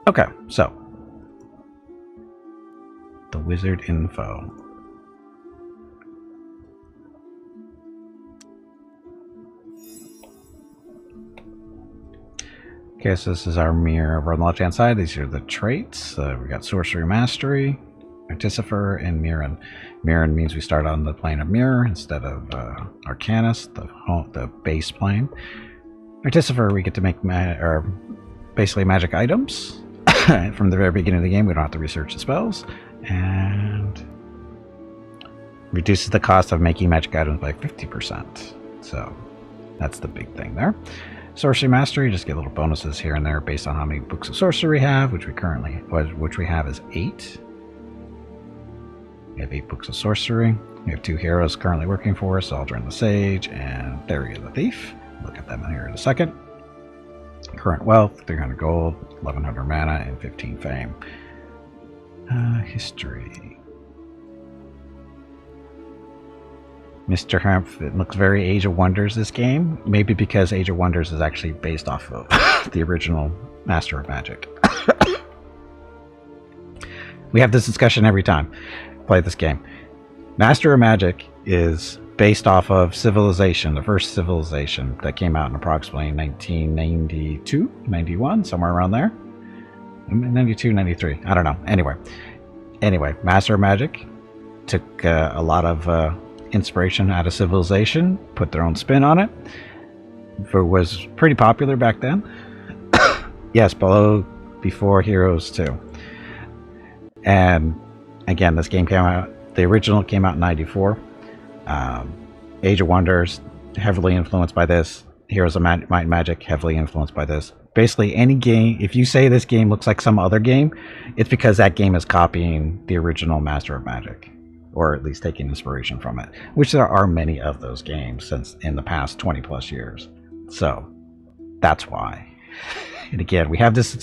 Okay, so the wizard info. Okay, so this is our mirror over on the left-hand side. These are the traits. We got Sorcery Mastery, Artificer, and Mirren. Mirren means we start on the plane of Mirror instead of Arcanist, the base plane. Artificer, we get to make basically magic items. From the very beginning of the game, we don't have to research the spells. And reduces the cost of making magic items by 50%. So that's the big thing there. Sorcery Mastery, just get little bonuses here and there based on how many books of sorcery we have, which we have is 8. We have 8 books of sorcery. We have 2 heroes currently working for us, Aldrin the Sage and Theria the Thief. Look at them here in a second. Current wealth, 300 gold, 1100 mana, and 15 fame. History. Mr. Humph, it looks very Age of Wonders, this game. Maybe because Age of Wonders is actually based off of the original Master of Magic. We have this discussion every time we play this game. Master of Magic is based off of Civilization, the first Civilization that came out in approximately 1992, 91, somewhere around there. 92, 93, I don't know. Anyway, Master of Magic took a lot of inspiration out of Civilization, put their own spin on it. It was pretty popular back then. Yes, before Heroes 2. And again, this game came out, the original came out in 94. Age of Wonders, heavily influenced by this. Heroes of Might and Magic, heavily influenced by this. Basically, any game, if you say this game looks like some other game, it's because that game is copying the original Master of Magic, or at least taking inspiration from it, which there are many of those games since in the past 20 plus years. So that's why. And again, we have this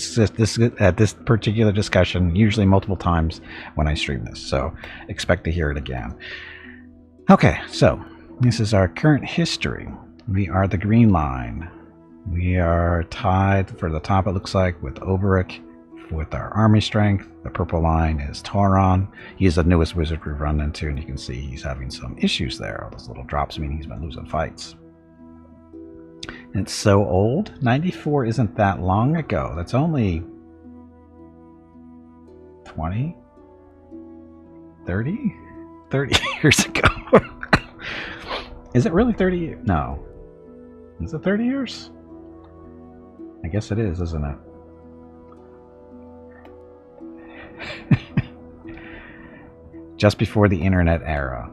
particular discussion usually multiple times when I stream this, so expect to hear it again. Okay, so this is our current history. We are the green line. We are tied for the top, it looks like, with Oberic with our army strength. The purple line is Tauron. He's the newest wizard we've run into, and you can see he's having some issues there. All those little drops mean he's been losing fights. And it's so old. 94 isn't that long ago. That's only 20, 30 years ago. Is it really 30 years? No. Is it 30 years? I guess it is, isn't it? Just before the internet era.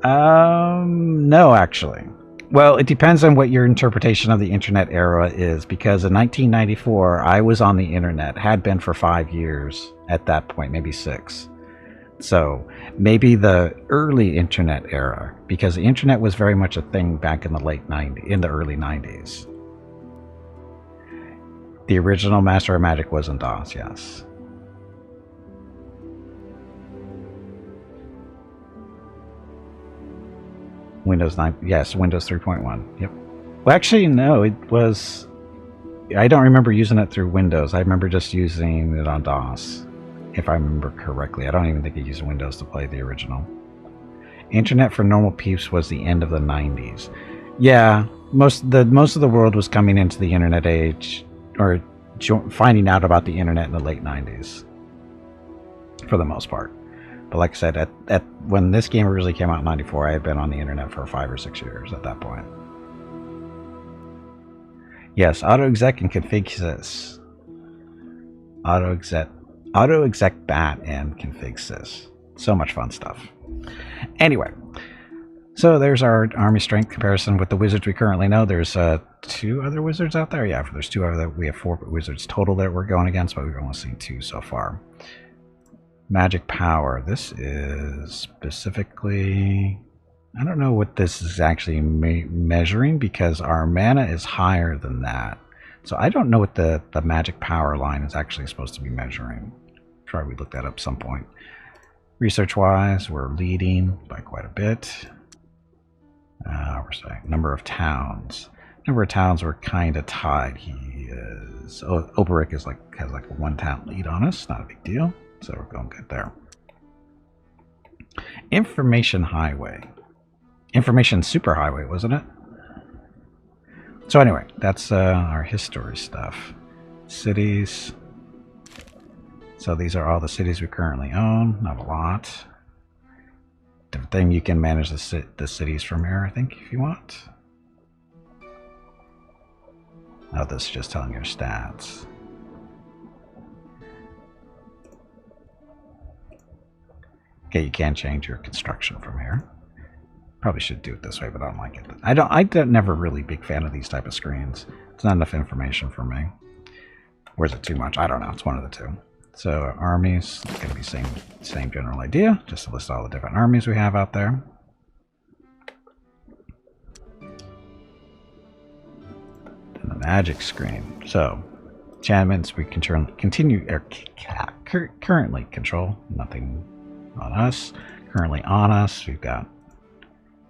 No, actually. Well, it depends on what your interpretation of the internet era is, because in 1994, I was on the internet, had been for 5 years at that point, maybe 6. So maybe the early internet era, because the internet was very much a thing back in the early 90s. The original Master of Magic was in DOS, yes. Windows 9, yes, Windows 3.1, yep. Well, actually, no, it was, I don't remember using it through Windows. I remember just using it on DOS, if I remember correctly. I don't even think I used Windows to play the original. Internet for normal peeps was the end of the 90s. Yeah, most of the world was coming into the internet age, or finding out about the internet in the late 90s, for the most part. But like I said, when this game originally came out in 94, I had been on the internet for 5 or 6 years at that point. Yes, auto-exec and config sys. Auto-exec bat and config sys. So much fun stuff. Anyway, so there's our army strength comparison with the wizards we currently know. There's 2 other wizards out there. Yeah, there's 2 other. We have 4 wizards total that we're going against, but we've only seen 2 so far. Magic power. This is specifically, I don't know what this is actually measuring, because our mana is higher than that. So I don't know what the magic power line is actually supposed to be measuring. Probably look that up some point. Research wise, we're leading by quite a bit. We're saying number of towns. Number of towns were kind of tied. Oberic has like a 1-town lead on us. Not a big deal. So we're going good there. Information highway. Information superhighway, wasn't it? So anyway, that's our history stuff. Cities. So these are all the cities we currently own. Not a lot. Different thing, you can manage the cities from here, I think, if you want. Oh, this is just telling your stats. Okay, you can change your construction from here. Probably should do it this way, but I don't like it. I'm never really big fan of these type of screens. It's not enough information for me. Or is it too much? I don't know. It's one of the two. So armies, it's going to be same general idea. Just to list all the different armies we have out there. And the magic screen. So enchantments we can currently control. Nothing on us. Currently on us, we've got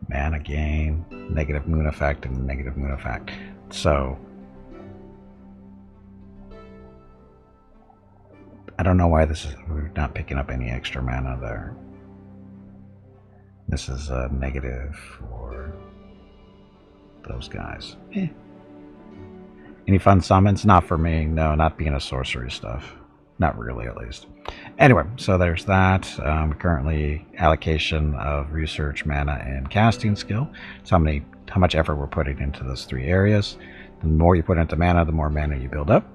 mana gain, negative moon effect, and negative moon effect. So I don't know why we're not picking up any extra mana there. This is a negative for those guys. Any fun summons? Not for me. No, not being a sorcery stuff. Not really, at least. Anyway, so there's that. Currently, allocation of research, mana, and casting skill. So how much effort we're putting into those 3 areas. The more you put into mana, the more mana you build up.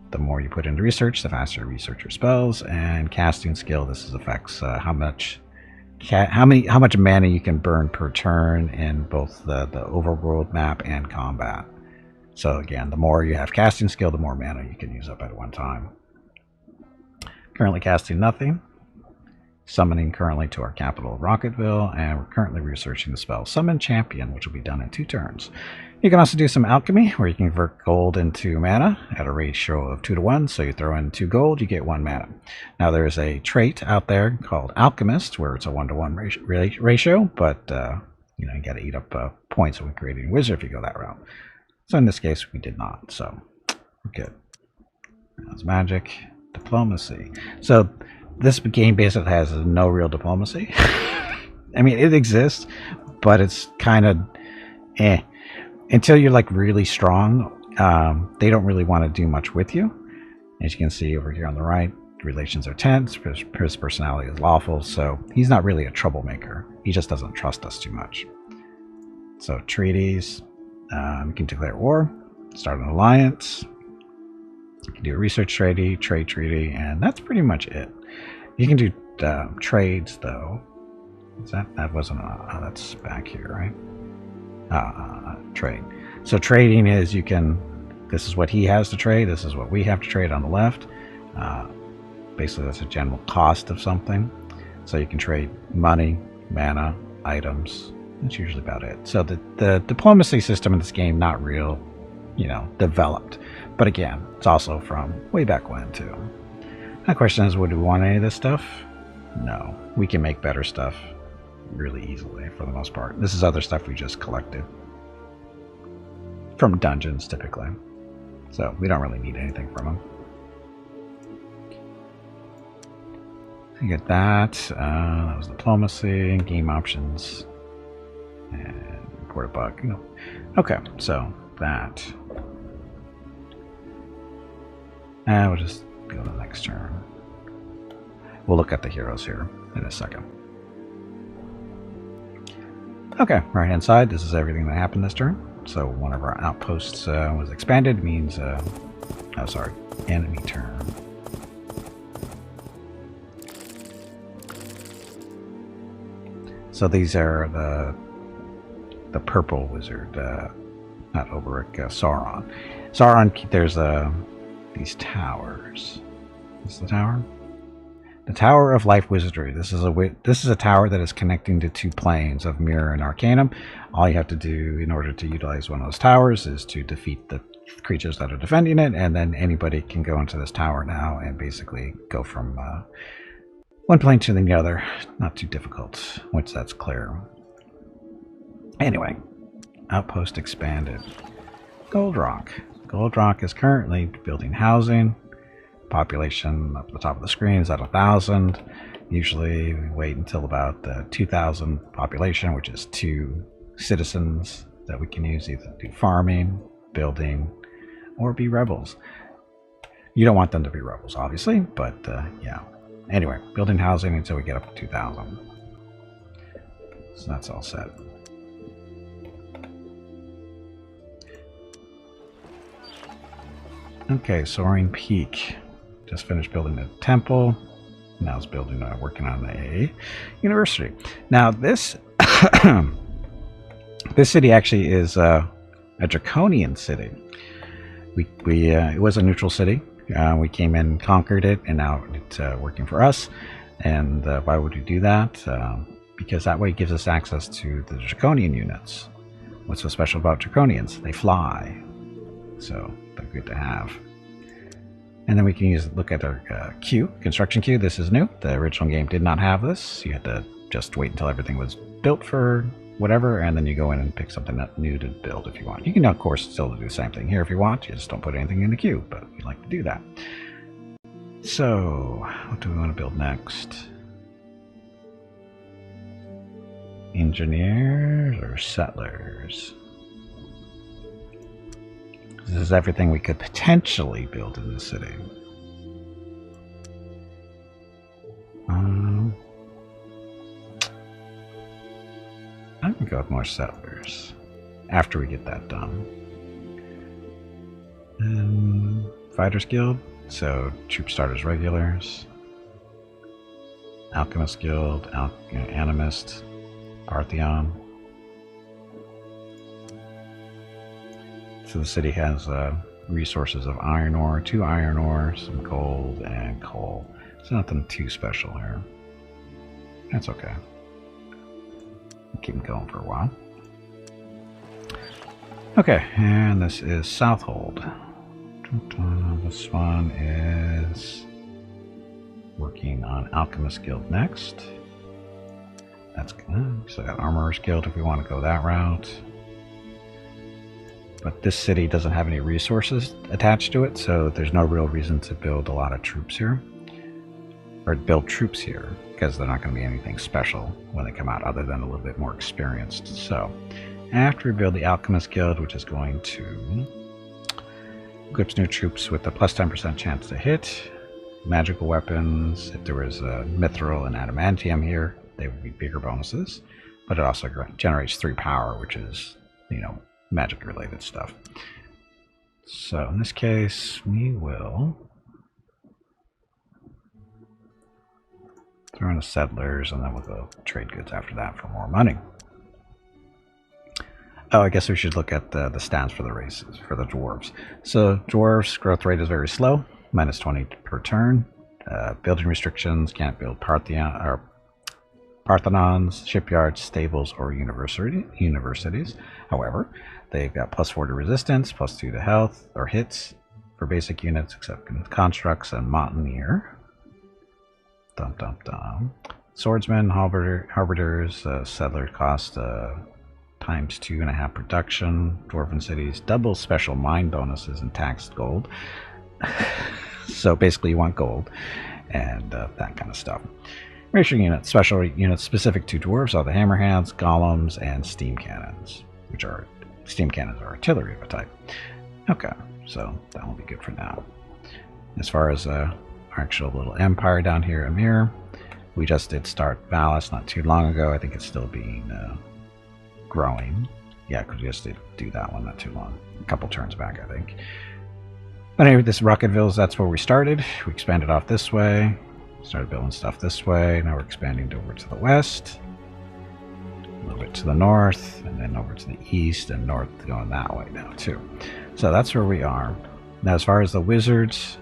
The more you put into research, the faster you research your spells. And casting skill, this affects how much mana you can burn per turn in both the overworld map and combat. So again, the more you have casting skill, the more mana you can use up at one time. Currently casting nothing. Summoning currently to our capital, Rocketville, and we're currently researching the spell Summon Champion, which will be done in 2 turns. You can also do some alchemy, where you can convert gold into mana at a ratio of 2 to 1. So you throw in 2 gold, you get 1 mana. Now there's a trait out there called Alchemist, where it's a 1-to-1 ratio, but you got to eat up points when creating a wizard if you go that route. So in this case, we did not. So we're good. That's magic. Diplomacy. So this game basically has no real diplomacy. I mean, it exists, but it's kind of until you're like really strong. They don't really want to do much with you. As you can see over here on the right, relations are tense. His personality is lawful, so he's not really a troublemaker. He just doesn't trust us too much. So treaties, you can declare war, start an alliance. You can do a research treaty, trade treaty, and that's pretty much it. You can do trades, though. That wasn't that's back here, right? Trade. So trading is this is what he has to trade, this is what we have to trade on the left. Basically, that's a general cost of something. So you can trade money, mana, items. That's usually about it. So the diplomacy system in this game, not real, developed. But again, it's also from way back when, too. The question is, would we want any of this stuff? No. We can make better stuff really easily, for the most part. This is other stuff we just collected. From dungeons, typically. So, we don't really need anything from them. You get that. That was diplomacy, game options, and report a bug. Okay, so that. And we'll just go to the next turn. We'll look at the heroes here in a second. Okay, right hand side, this is everything that happened this turn. So one of our outposts was expanded, means, enemy turn. So these are the purple wizard, not Oberic, Sauron. Sauron, there's these towers. Is this the tower? The Tower of Life Wizardry. This is a tower that is connecting to 2 planes of Mirror and Arcanum. All you have to do in order to utilize one of those towers is to defeat the creatures that are defending it, and then anybody can go into this tower now and basically go from one plane to the other. Not too difficult once that's clear. Anyway, outpost expanded. Gold Rock. Gold Rock is currently building housing. Population up at the top of the screen is at 1,000. Usually we wait until about 2,000 population, which is 2 citizens that we can use either do farming, building, or be rebels. You don't want them to be rebels, obviously, but yeah. Anyway, building housing until we get up to 2,000. So that's all set. Okay, Soaring Peak. Just finished building a temple. Now it's building, working on a university. Now this this city actually is a draconian city. It was a neutral city. We came in, conquered it, and now it's working for us. And why would we do that? Because that way it gives us access to the draconian units. What's so special about draconians? They fly, so they're good to have. And then we can look at our queue, construction queue. This is new. The original game did not have this. You had to just wait until everything was built for whatever, and then you go in and pick something new to build if you want. You can, of course, still do the same thing here if you want. You just don't put anything in the queue, but we like to do that. So, what do we want to build next? Engineers or settlers? This is everything we could potentially build in the city. I'm going to go with more settlers after we get that done. And Fighters Guild, so troop starters, regulars. Alchemist Guild, Animist, Partheon. So the city has resources of iron ore, 2 iron ore, some gold, and coal. It's nothing too special here. That's okay. Keep them going for a while. Okay, and this is Southold. This one is working on Alchemist Guild next. That's good. So got Armorers Guild if we want to go that route. But this city doesn't have any resources attached to it, so there's no real reason to build a lot of troops here. Or build troops here, because they're not going to be anything special when they come out other than a little bit more experienced. So, after we build the Alchemist Guild, which is going to equip new troops with a plus 10% chance to hit, magical weapons, if there was a mithril and adamantium here, they would be bigger bonuses, but it also generates 3 power, which is, you know, magic related stuff. So in this case, we will throw in the settlers, and then we'll go trade goods after that for more money. Oh, I guess we should look at the stats for the races, for the dwarves. So dwarves growth rate is very slow, minus 20 per turn. Building restrictions, can't build Parthenons, shipyards, stables, or universities. However, they've got plus 4 to resistance, plus 2 to health or hits for basic units except constructs and mountaineer. Dum dum dum. Swordsmen, harbiters, settler cost times 2.5 production. Dwarven cities, double special mine bonuses and taxed gold. So basically, you want gold and that kind of stuff. Racial units, special units specific to dwarves are the hammerhands, golems, and steam cannons, which are steam cannons are artillery of a type. Okay, so that will be good for now. As far as our actual little empire down here, Amir, we just did start Valis not too long ago. I think it's still being growing. Yeah, because we just did do that one not too long, a couple turns back, I think. But anyway, this Rocketville's, that's where we started. We expanded off this way. Started building stuff this way. Now we're expanding over to the west, a little bit to the north, and then over to the east and north, going that way now too. So that's where we are. Now as far as the wizards,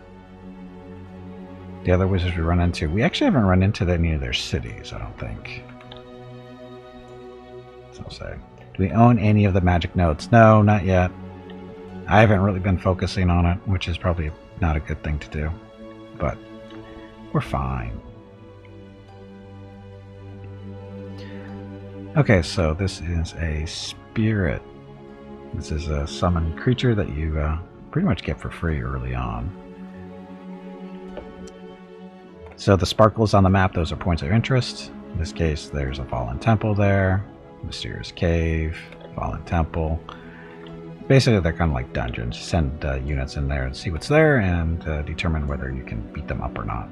the other wizards we run into, we actually haven't run into any of their cities, I don't think. So I'll say, do we own any of the magic nodes? No, not yet. I haven't really been focusing on it, which is probably not a good thing to do, but we're fine. Okay, so this is a spirit This is a summoned creature that you pretty much get for free early on. So the sparkles on the map, those are points of interest. In this case, there's a fallen temple there, mysterious cave, fallen temple. Basically, they're kind of like dungeons. Send units in there and see what's there and determine whether you can beat them up or not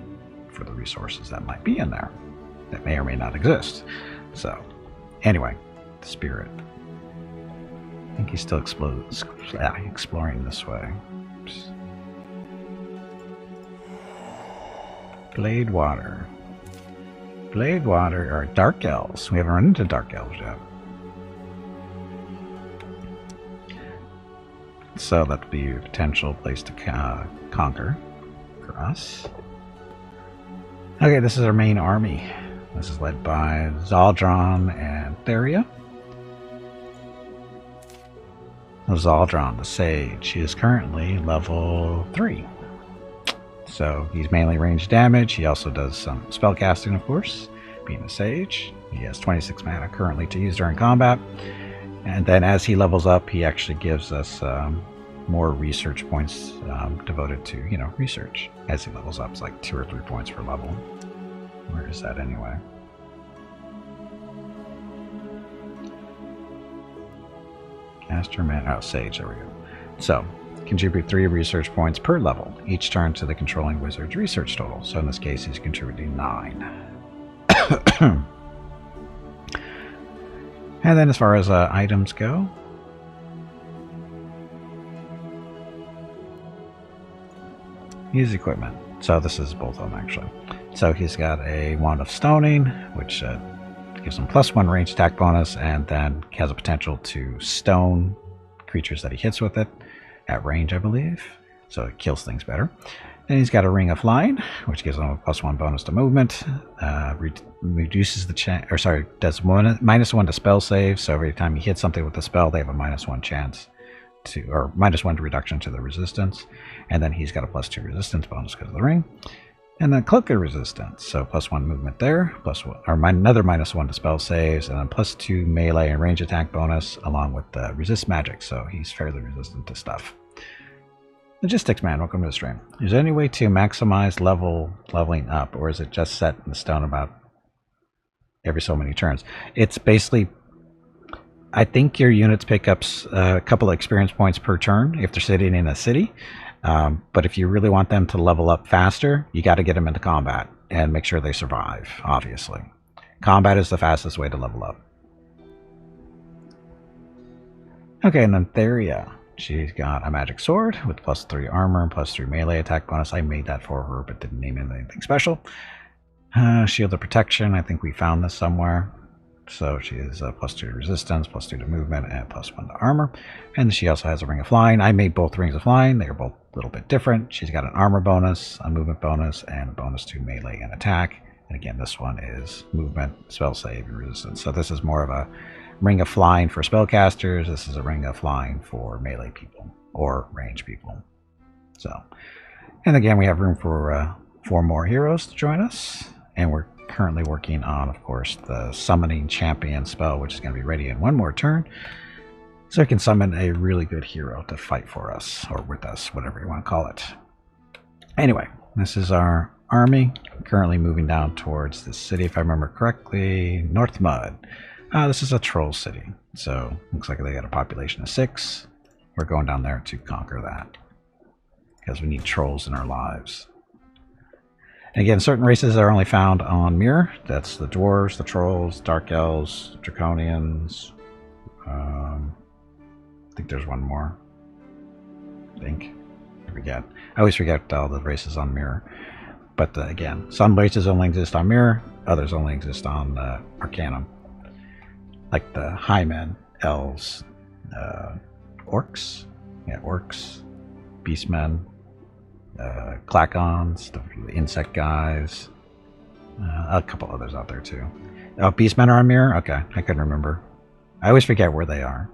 for the resources that might be in there that may or may not exist. So, anyway, the spirit. I think he's still exploring this way. Oops. Blade Water. Blade Water are Dark Elves. We haven't run into Dark Elves yet. So that would be a potential place to conquer for us. Okay, this is our main army. This is led by Zaldron and Theria. Zaldron, the Sage, he is currently level 3. So he's mainly range damage. He also does some spellcasting, of course, being a Sage. He has 26 mana currently to use during combat. And then as he levels up, he actually gives us more research points devoted to, research. As he levels up, it's like 2 or 3 points per level. Where is that anyway? Caster man, oh, Sage, there we go. So, contribute 3 research points per level, each turn to the controlling wizard's research total. So in this case, he's contributing 9. And then as far as items go, his equipment. So this is both of them actually. So he's got a Wand of Stoning, which gives him +1 range attack bonus, and then has a potential to stone creatures that he hits with it at range, I believe. So it kills things better. Then he's got a Ring of Flying, which gives him a +1 bonus to movement. Reduces the chance, or sorry, does -1 to spell save. So every time he hits something with a spell, they have a -1 chance to, or -1 reduction to the resistance. And then he's got a +2 resistance bonus because of the ring. And then Cloak of Resistance, so +1 movement there, another -1 to spell saves, and then +2 melee and range attack bonus, along with resist magic. So he's fairly resistant to stuff. Logistics man, welcome to the stream. Is there any way to maximize leveling up, or is it just set in stone about every so many turns? It's basically, I think your units pick up a couple of experience points per turn if they're sitting in a city. But if you really want them to level up faster, you got to get them into combat and make sure they survive, obviously. Combat is the fastest way to level up. Okay, and then Theria. She's got a magic sword with +3 armor and +3 melee attack bonus. I made that for her, but didn't name it anything special. Shield of Protection. I think we found this somewhere. So she is +2 to resistance, +2 to movement, and +1 to armor. And she also has a Ring of Flying. I made both Rings of Flying. They are both a little bit different. She's got an armor bonus, a movement bonus, and a bonus to melee and attack. And again, this one is movement, spell save, and resistance. So this is more of a Ring of Flying for spellcasters. This is a Ring of Flying for melee people or range people. So, and again, we have room for 4 more heroes to join us, and we're currently working on, of course, the Summoning Champion spell, which is going to be ready in 1 more turn, so we can summon a really good hero to fight for us, or with us, whatever you want to call it. Anyway, this is our army, currently moving down towards the city, if I remember correctly, North Mud. This is a troll city, so looks like they got a population of 6. We're going down there to conquer that, because we need trolls in our lives. And again, certain races are only found on Mirror. That's the Dwarves, the Trolls, Dark Elves, Draconians. I think there's one more. I forget. I always forget all the races on Mirror. But again, some races only exist on Mirror. Others only exist on Arcanum. Like the Highmen, Elves, Orcs. Yeah, Orcs, Beastmen. Clackons, the insect guys, a couple others out there too. Oh, Beastmen are on Mirror? Okay, I couldn't remember. I always forget where they are.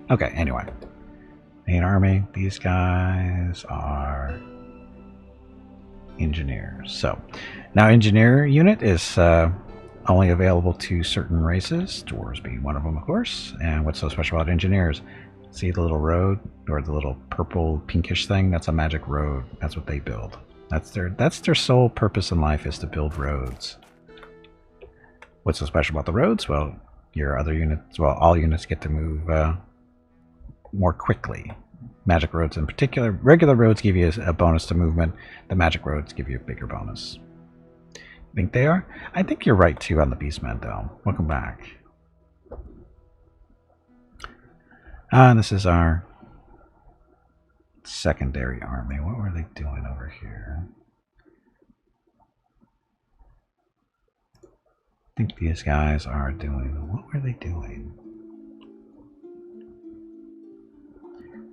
Okay, anyway. Main army, these guys are engineers. So, now engineer unit is only available to certain races, dwarves being one of them, of course. And what's so special about engineers? See the little road or the little purple pinkish thing? That's a magic road. That's what they build. That's their sole purpose in life, is to build roads. What's so special about the roads? Well, your other units, well, all units get to move more quickly. Magic roads in particular. Regular roads give you a bonus to movement. The magic roads give you a bigger bonus. Think they are? I think you're right too on the Beastmen, though. Welcome back. This is our secondary army. What were they doing over here? I think these guys are doing... What were they doing?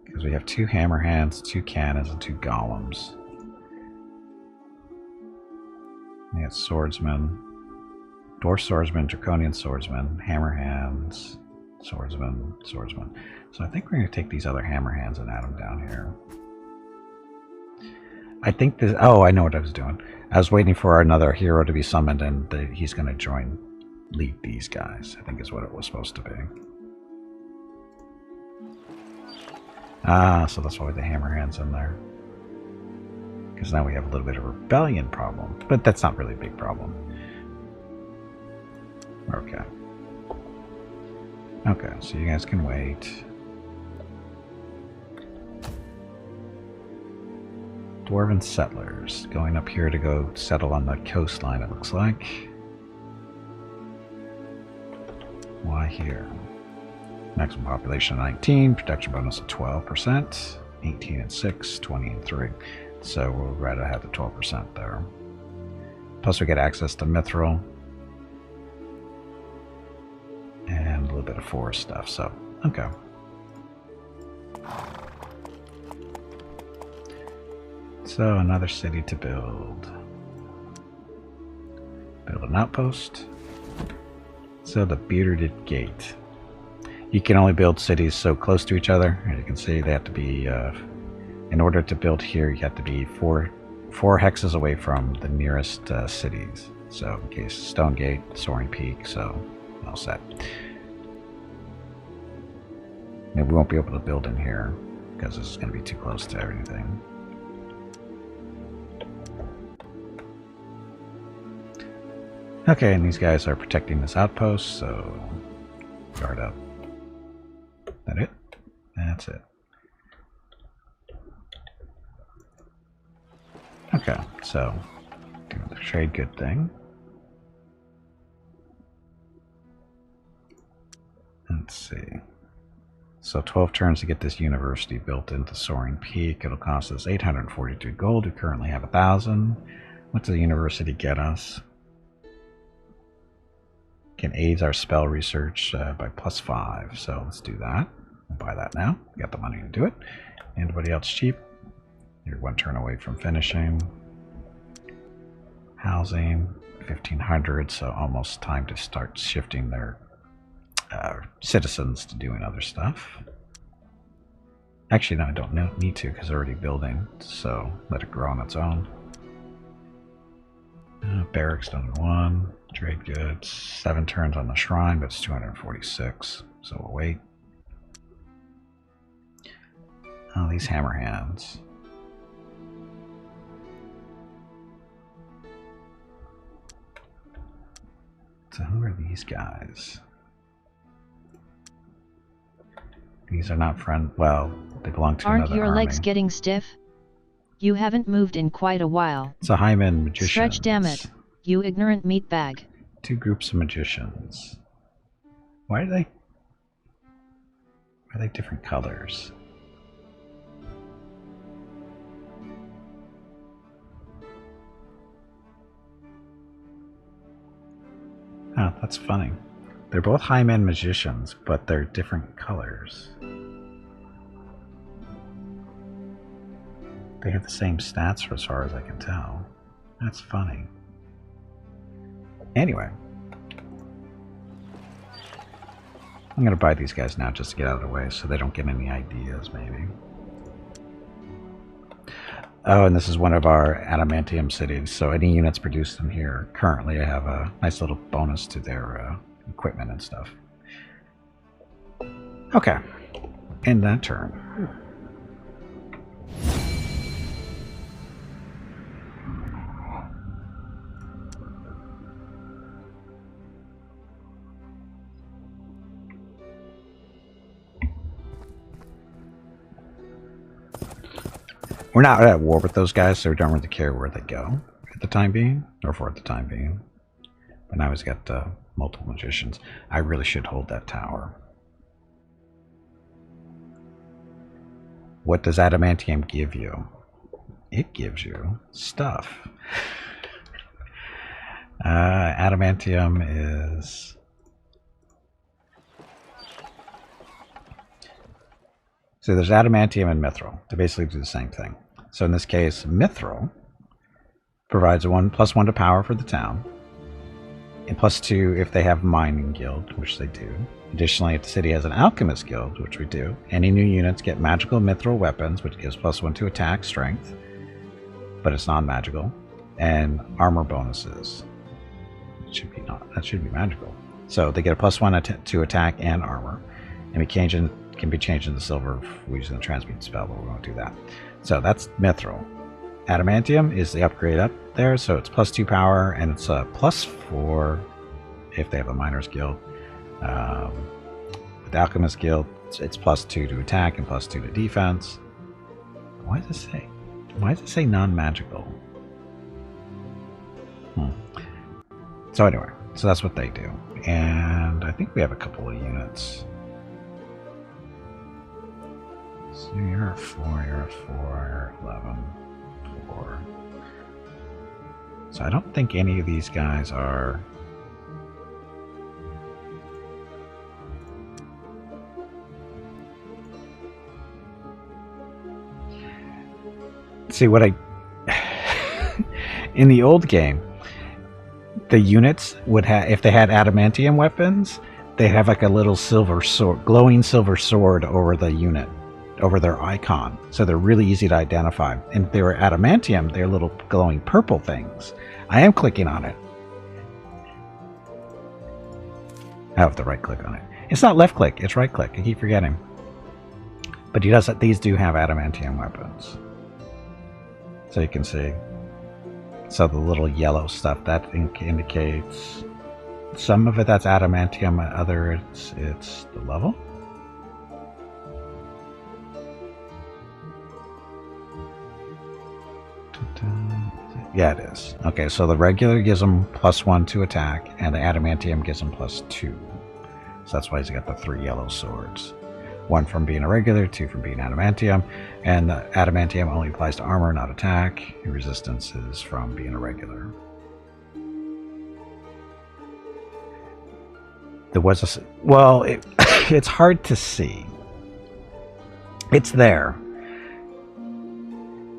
Because we have 2 hammer hands, 2 cannons, and 2 golems. We have swordsmen, dwarf swordsmen, draconian swordsmen, hammer hands, swordsman, swordsman. So I think we're going to take these other hammer hands and add them down here. I think this... Oh, I know what I was doing. I was waiting for another hero to be summoned, and he's going to lead these guys. I think is what it was supposed to be. So that's why the hammer hands in there. Because now we have a little bit of a rebellion problem. But that's not really a big problem. Okay. Okay, so you guys can wait. Dwarven settlers going up here to go settle on the coastline, it looks like. Why here? Maximum population 19, protection bonus of 12%, 18 and 6, 20 and 3. So we'll rather have the 12% there. Plus we get access to mithril and a little bit of forest stuff, so okay. So another city to build. Build an outpost. So the Bearded Gate. You can only build cities so close to each other. As you can see, they have to be, in order to build here, you have to be four hexes away from the nearest cities. So in case Stone Gate, Soaring Peak, so all set. Maybe we won't be able to build in here because this is going to be too close to everything. Okay, and these guys are protecting this outpost, so guard up. That it? That's it. Okay, so do the trade good thing. Let's see. So 12 turns to get this university built into Soaring Peak. It'll cost us 842 gold. We currently have 1,000. What does the university get us? Can aid our spell research by +5. So let's do that. We'll buy that now. We got the money to do it. Anybody else cheap? You're 1 turn away from finishing. Housing, 1,500. So almost time to start shifting their citizens to doing other stuff. Actually, no, I don't need to because they're already building. So let it grow on its own. Barracks done in 1. Trade goods. 7 turns on the shrine, but it's 246. So we'll wait. Oh, these hammer hands. So who are these guys? These are not well, they belong to another army. Aren't your legs getting stiff? You haven't moved in quite a while. It's a Hyman magician. Stretch, damn it, you ignorant meatbag. 2 groups of magicians. Why are they different colors? Oh, that's funny. They're both high-men magicians, but they're different colors. They have the same stats for as far as I can tell. That's funny. Anyway. I'm going to buy these guys now just to get out of the way so they don't get any ideas, maybe. Oh, and this is one of our adamantium cities, so any units produced in here currently have a nice little bonus to their equipment and stuff. Okay, end that turn. We're not at war with those guys, so we don't really care where they go at the time being, or for the time being. But now he's got multiple magicians. I really should hold that tower. What does adamantium give you? It gives you stuff. Adamantium is... So there's adamantium and mithril. They basically do the same thing. So in this case, mithril provides a +1 to power for the town, and +2 if they have a mining guild, which they do. Additionally, if the city has an alchemist guild, which we do, any new units get magical mithril weapons, which gives +1 to attack, strength, but it's non-magical, and armor bonuses. That should be magical. So they get a +1 to attack and armor, and can be changed into silver using the transmute spell, but we won't do that. So that's mithril. Adamantium is the upgrade up there, so it's +2 power, and it's a +4 if they have a miners guild. With the alchemist guild, it's +2 to attack and +2 to defense. Why does it say non-magical? So anyway, so that's what they do, and I think we have a couple of units. So you're at 4, you're at 4, you're at 11, 4. So I don't think any of these guys are... See, what I... In the old game, the units would have, if they had adamantium weapons, they'd have like a little silver sword, glowing silver sword over the unit, over their icon, so they're really easy to identify. And if they were adamantium, they're little glowing purple things. I am clicking on it. I have the right click on it. It's not left click, it's right click. I keep forgetting. But these do have adamantium weapons. So you can see. So the little yellow stuff, that indicates some of it that's adamantium, other it's the level. Yeah, it is. Okay, so the regular gives them +1 to attack, and the adamantium gives them +2. So that's why he's got the 3 yellow swords. 1 from being a regular, 2 from being adamantium, and the adamantium only applies to armor, not attack. Resistance is from being a regular. There was a... Well, it's hard to see. It's there.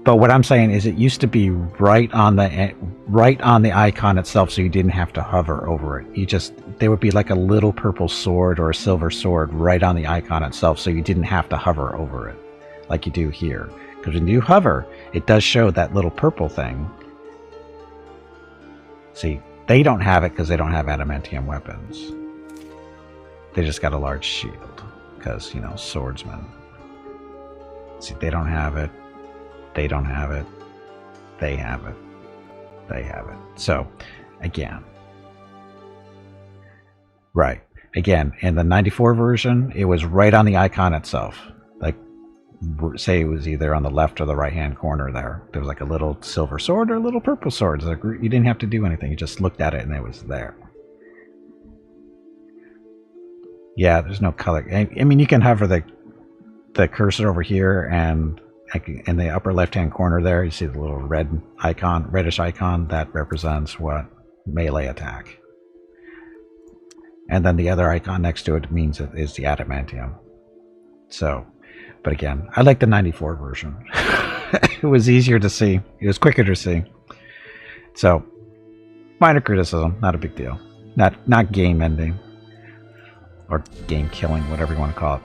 But what I'm saying is it used to be right on the icon itself, so you didn't have to hover over it. There would be like a little purple sword or a silver sword right on the icon itself, so you didn't have to hover over it like you do here. Because when you hover, it does show that little purple thing. See, they don't have it because they don't have adamantium weapons. They just got a large shield because, you know, swordsmen. See, they don't have it. They don't have it. They have it. They have it. So, again. Right. Again, in the 94 version, it was right on the icon itself. Like, say it was either on the left or the right-hand corner there. There was like a little silver sword or a little purple sword. So you didn't have to do anything. You just looked at it and it was there. Yeah, there's no color. I mean, you can hover the cursor over here, and in the upper left-hand corner there, you see the little red icon, reddish icon that represents what? Melee attack. And then the other icon next to it means it is the adamantium. So, but again, I like the 94 version. It was easier to see. It was quicker to see. So, minor criticism, not a big deal. Not game ending. Or game killing, whatever you want to call it.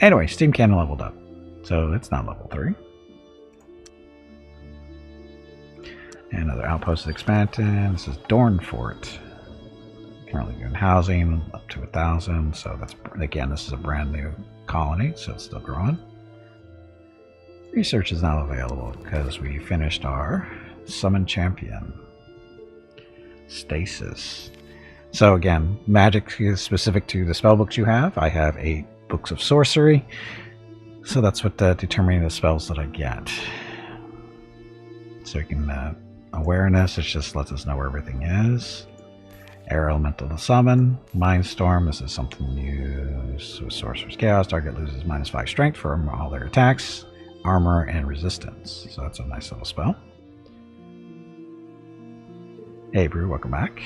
Anyway, Steam Cannon leveled up. So it's not level 3. Another outpost is expanded. This is Dorn Fort. Currently doing housing up to 1,000. So that's, again, this is a brand new colony, so it's still growing. Research is now available because we finished our Summon Champion. Stasis. So again, magic is specific to the spell books you have. I have 8 books of sorcery. So that's what determining the spells that I get. So you can awareness, it just lets us know where everything is. Air elemental to summon. Mindstorm, this is something used with Sorcerous Chaos. Target loses -5 strength for all their attacks, armor, and resistance. So that's a nice little spell. Hey Brew, welcome back.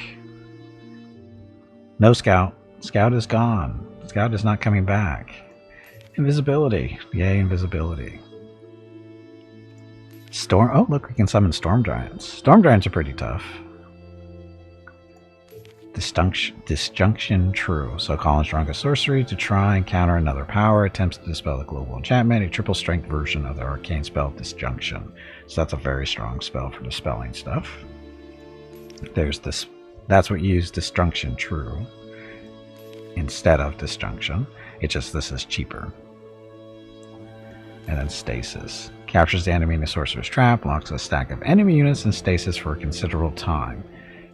No Scout. Scout is gone. Scout is not coming back. Invisibility. Yay, invisibility. Storm. Oh, look, we can summon Storm Giants. Storm Giants are pretty tough. Disjunction true. So calling strongest sorcery to try and counter another power. Attempts to dispel the global enchantment. A triple strength version of the arcane spell Disjunction. So that's a very strong spell for dispelling stuff. There's this. That's what you use Disjunction true instead of Disjunction. It's just this is cheaper. And then Stasis. Captures the enemy in a sorcerer's trap, locks a stack of enemy units in stasis for a considerable time.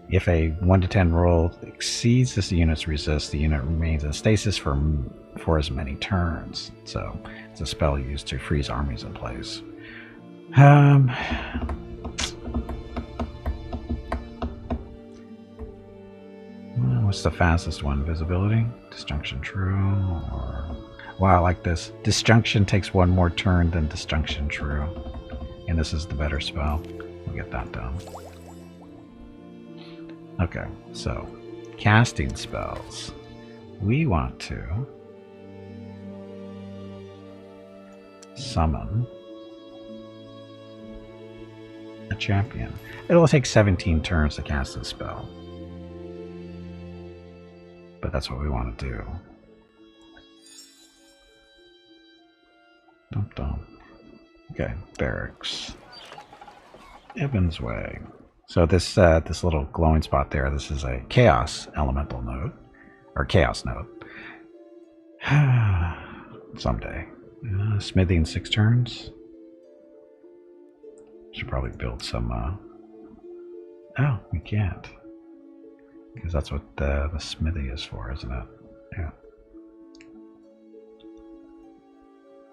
If a 1 to 10 roll exceeds this unit's resist, the unit remains in stasis for as many turns. So it's a spell used to freeze armies in place. What's the fastest one? Visibility? Disjunction true? Or... Wow, I like this. Disjunction takes 1 more turn than Disjunction true. And this is the better spell. We'll get that done. Okay, so casting spells. We want to summon a champion. It'll take 17 turns to cast this spell. But that's what we want to do. Dum dum. Okay, barracks. Evans Way. So this this little glowing spot there, this is a chaos elemental node. Or chaos node. Someday. Smithy in 6 turns. Should probably build some oh, we can't. Because that's what the smithy is for, isn't it? Yeah.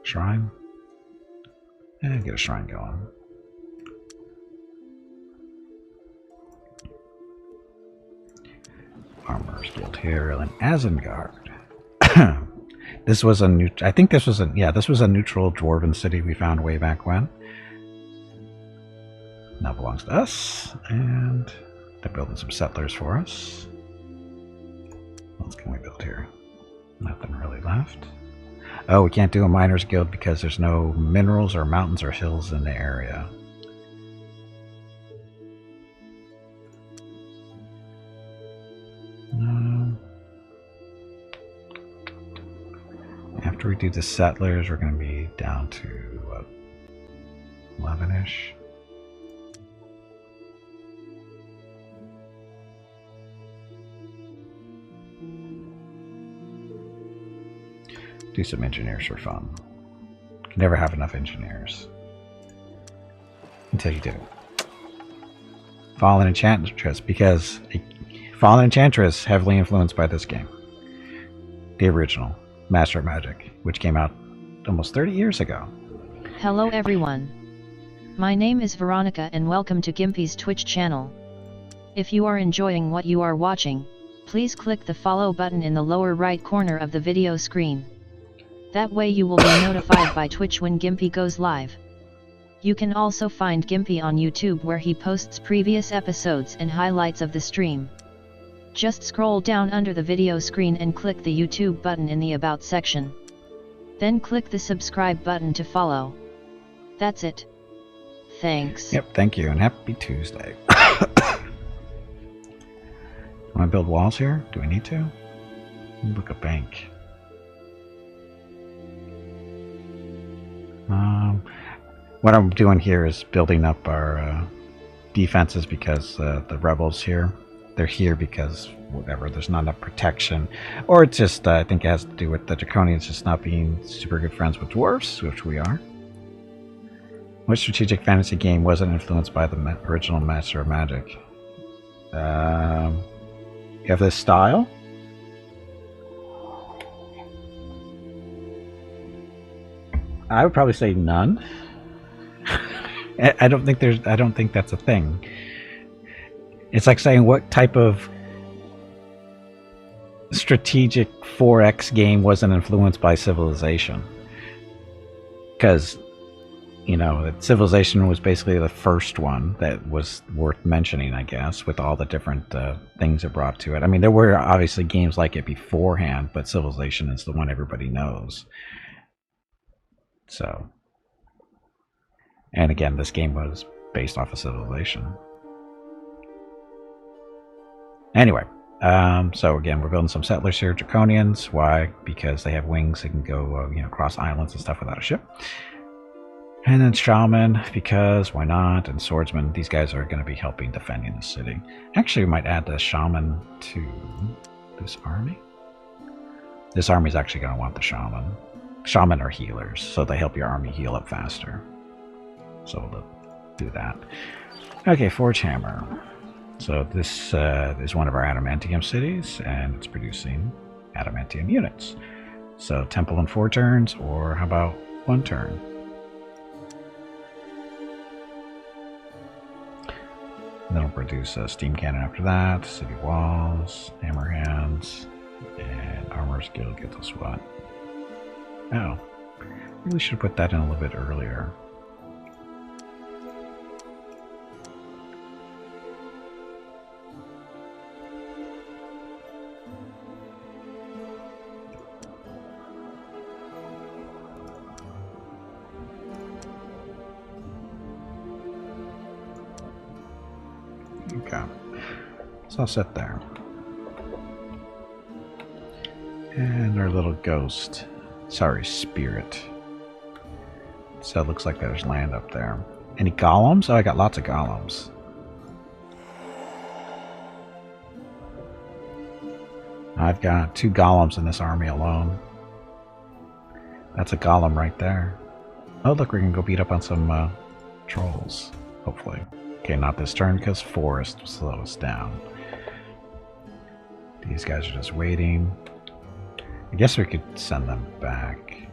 Shrine? Yeah, get a shrine going. Armorer's Guild here, and Asengard. This was a new. I think this was a this was a neutral dwarven city we found way back when. Now belongs to us, and they're building some settlers for us. What else can we build here? Nothing really left. Oh, we can't do a miners guild because there's no minerals or mountains or hills in the area. After we do the settlers, we're going to be down to 11-ish. Do some engineers for fun. You can never have enough engineers. Until you do. Fallen Enchantress, because Fallen Enchantress heavily influenced by this game. The original, Master of Magic, which came out almost 30 years ago. Hello everyone. My name is Veronica and welcome to Gimpy's Twitch channel. If you are enjoying what you are watching, please click the follow button in the lower right corner of the video screen. That way you will be notified by Twitch when Gimpy goes live. You can also find Gimpy on YouTube where he posts previous episodes and highlights of the stream. Just scroll down under the video screen and click the YouTube button in the About section. Then click the subscribe button to follow. That's it. Thanks. Yep, thank you, and happy Tuesday. Want to build walls here? Do we need to? Book a bank. What I'm doing here is building up our defense is because the rebels here. They're here because whatever, there's not enough protection. Or it's just, I think it has to do with the Draconians just not being super good friends with dwarves, which we are. What strategic fantasy game wasn't influenced by the original Master of Magic? You have this style? I would probably say none. I don't think that's a thing. It's like saying what type of strategic 4X game wasn't influenced by Civilization. Because, you know, Civilization was basically the first one that was worth mentioning, I guess, with all the different things it brought to it. I mean, there were obviously games like it beforehand, but Civilization is the one everybody knows. So, and again, this game was based off of Civilization. Anyway, so again, we're building some settlers here, Draconians. Why? Because they have wings, they can go, you know, across islands and stuff without a ship. And then Shaman, because why not? And Swordsman, these guys are going to be helping defending the city. Actually, we might add the Shaman to this army. This army is actually going to want the Shaman. Shaman are healers, so they help your army heal up faster. So we'll do that. Okay, Forge Hammer. So this is one of our adamantium cities, and it's producing adamantium units. So temple in 4 turns, or how about 1 turn? And then we'll produce a steam cannon after that, city walls, hammer hands, and armor skill gets us what? Oh, really should have put that in a little bit earlier. Okay, so I'll sit there. And our little ghost, sorry, spirit. So it looks like there's land up there. Any golems? Oh, I got lots of golems. I've got 2 golems in this army alone. That's a golem right there. Oh, look, we can go beat up on some trolls, hopefully. Okay, not this turn because forest will slow us down. These guys are just waiting. I guess we could send them back.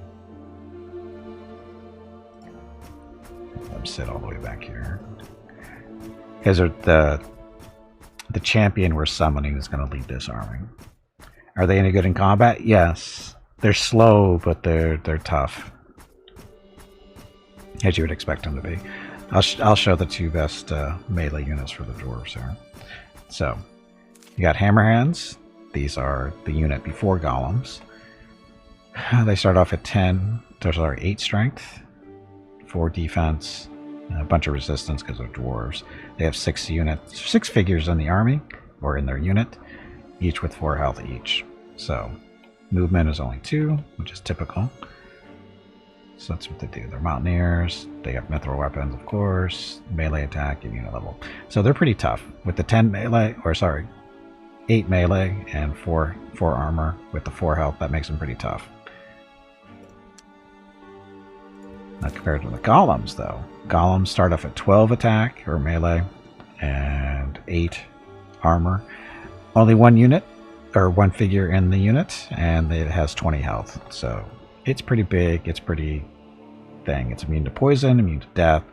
Let them sit all the way back here. Because the champion we're summoning is going to lead this army. Are they any good in combat? Yes. They're slow, but they're tough. As you would expect them to be. I'll show the 2 best melee units for the dwarves here. So, you got hammer hands. These are the unit before golems. They start off at 10. Those are 8 strength, 4 defense, and a bunch of resistance because they're dwarves. They have 6 figures in the army, or in their unit, each with 4 health each. So, movement is only 2, which is typical. So that's what they do. They're mountaineers. They have mithril weapons, of course. Melee attack and unit level. So they're pretty tough. With the 10 melee, or sorry, 8 melee and 4 armor with the 4 health, that makes them pretty tough. Not compared to the golems, though. Golems start off at 12 attack or melee and 8 armor. Only 1 unit or 1 figure in the unit, and it has 20 health. So it's pretty big. It's pretty thing. It's immune to poison, immune to death,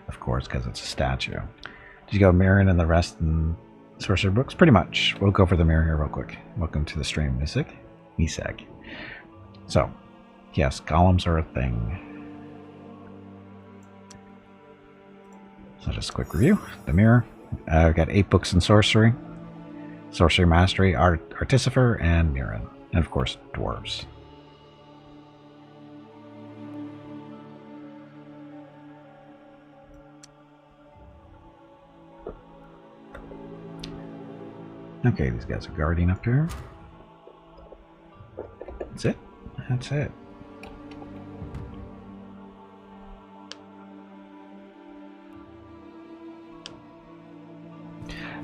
of course, because it's a statue. Did you go mirroring in the rest in Sorcerer books? Pretty much. We'll go for the mirror here real quick. Welcome to the stream, Misag. So, yes, golems are a thing. So just a quick review. The mirror. I've got 8 books in sorcery. Sorcery Mastery, Artificer, and Mirren. And of course, Dwarves. Okay, these guys are guarding up here. That's it. That's it.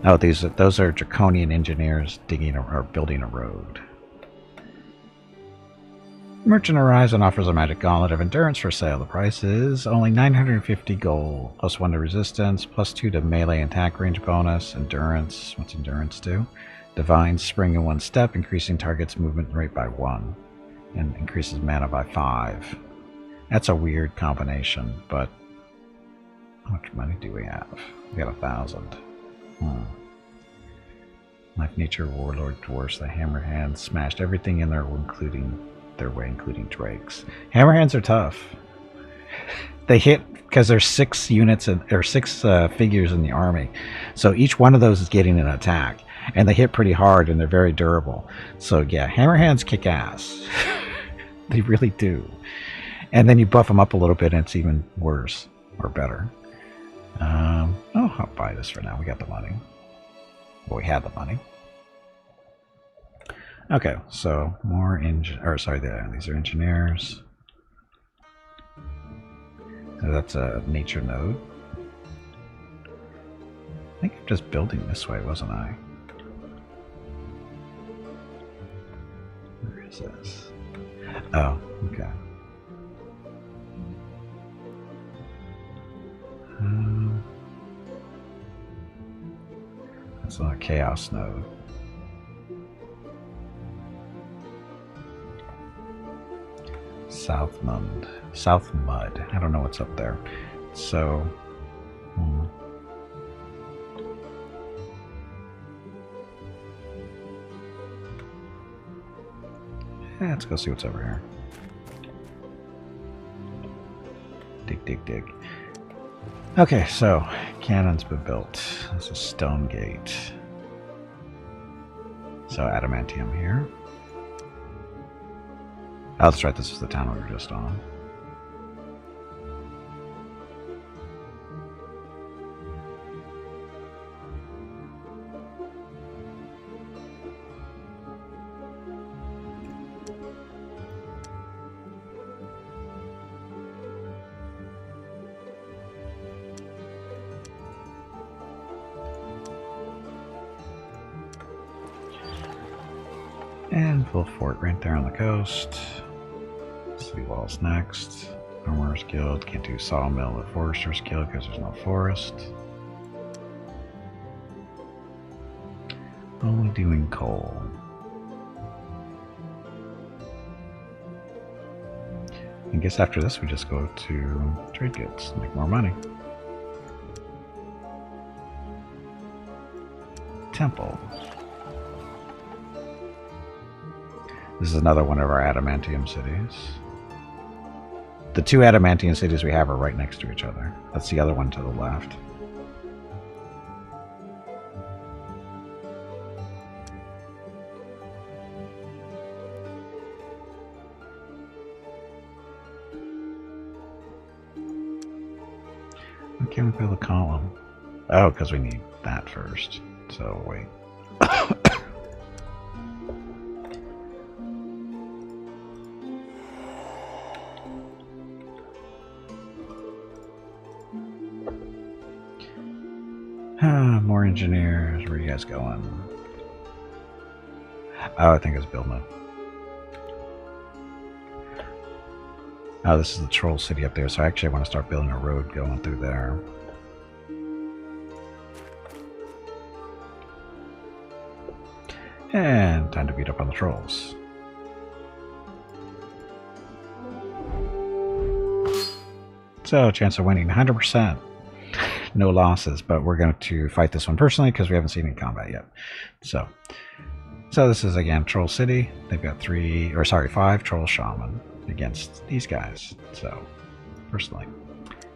Oh, those are draconian engineers digging or building a road. Merchant arrives and offers a magic gauntlet of endurance for sale. The price is only 950 gold, plus 1 to resistance, plus 2 to melee and attack range bonus. Endurance, what's endurance do? Divine spring in 1 step, increasing target's movement rate by 1, and increases mana by 5. That's a weird combination, but how much money do we have? We got 1,000. Life, nature, warlord, dwarves, the hammerhands smashed everything in there, including drakes. Hammerhands are tough. They hit because there's 6 units or 6 figures in the army, so each one of those is getting an attack, and they hit pretty hard and they're very durable. So yeah, hammerhands kick ass. They really do. And then you buff them up a little bit, and it's even worse or better. I'll buy this for now. We got the money. Well, we had the money. Okay, so more these are engineers. So that's a nature node. I think I'm just building this way, wasn't I? Where is this? Oh, okay. That's not a chaos node. South Mud. I don't know what's up there. So, yeah, let's go see what's over here. Dig. Okay, so cannon's been built. There's a stone gate. So adamantium here. Oh, that's right, this is the town we were just on. And full fort right there on the coast. City walls next. Armorer's Guild. Can't do Sawmill at Forester's Guild because there's no forest. Only doing coal. I guess after this we just go to trade guilds, make more money. Temple. This is another one of our adamantium cities. The 2 adamantium cities we have are right next to each other. That's the other one to the left. Why can't we build a column? Oh, because we need that first. So wait. More engineers. Where are you guys going? Oh, I think it's building it. Oh, this is the troll city up there, so I actually want to start building a road going through there. And time to beat up on the trolls. So, chance of winning 100%. No losses, but we're going to fight this one personally because we haven't seen any combat yet. So this is again Troll City. They've got 5 Troll Shaman against these guys. So personally,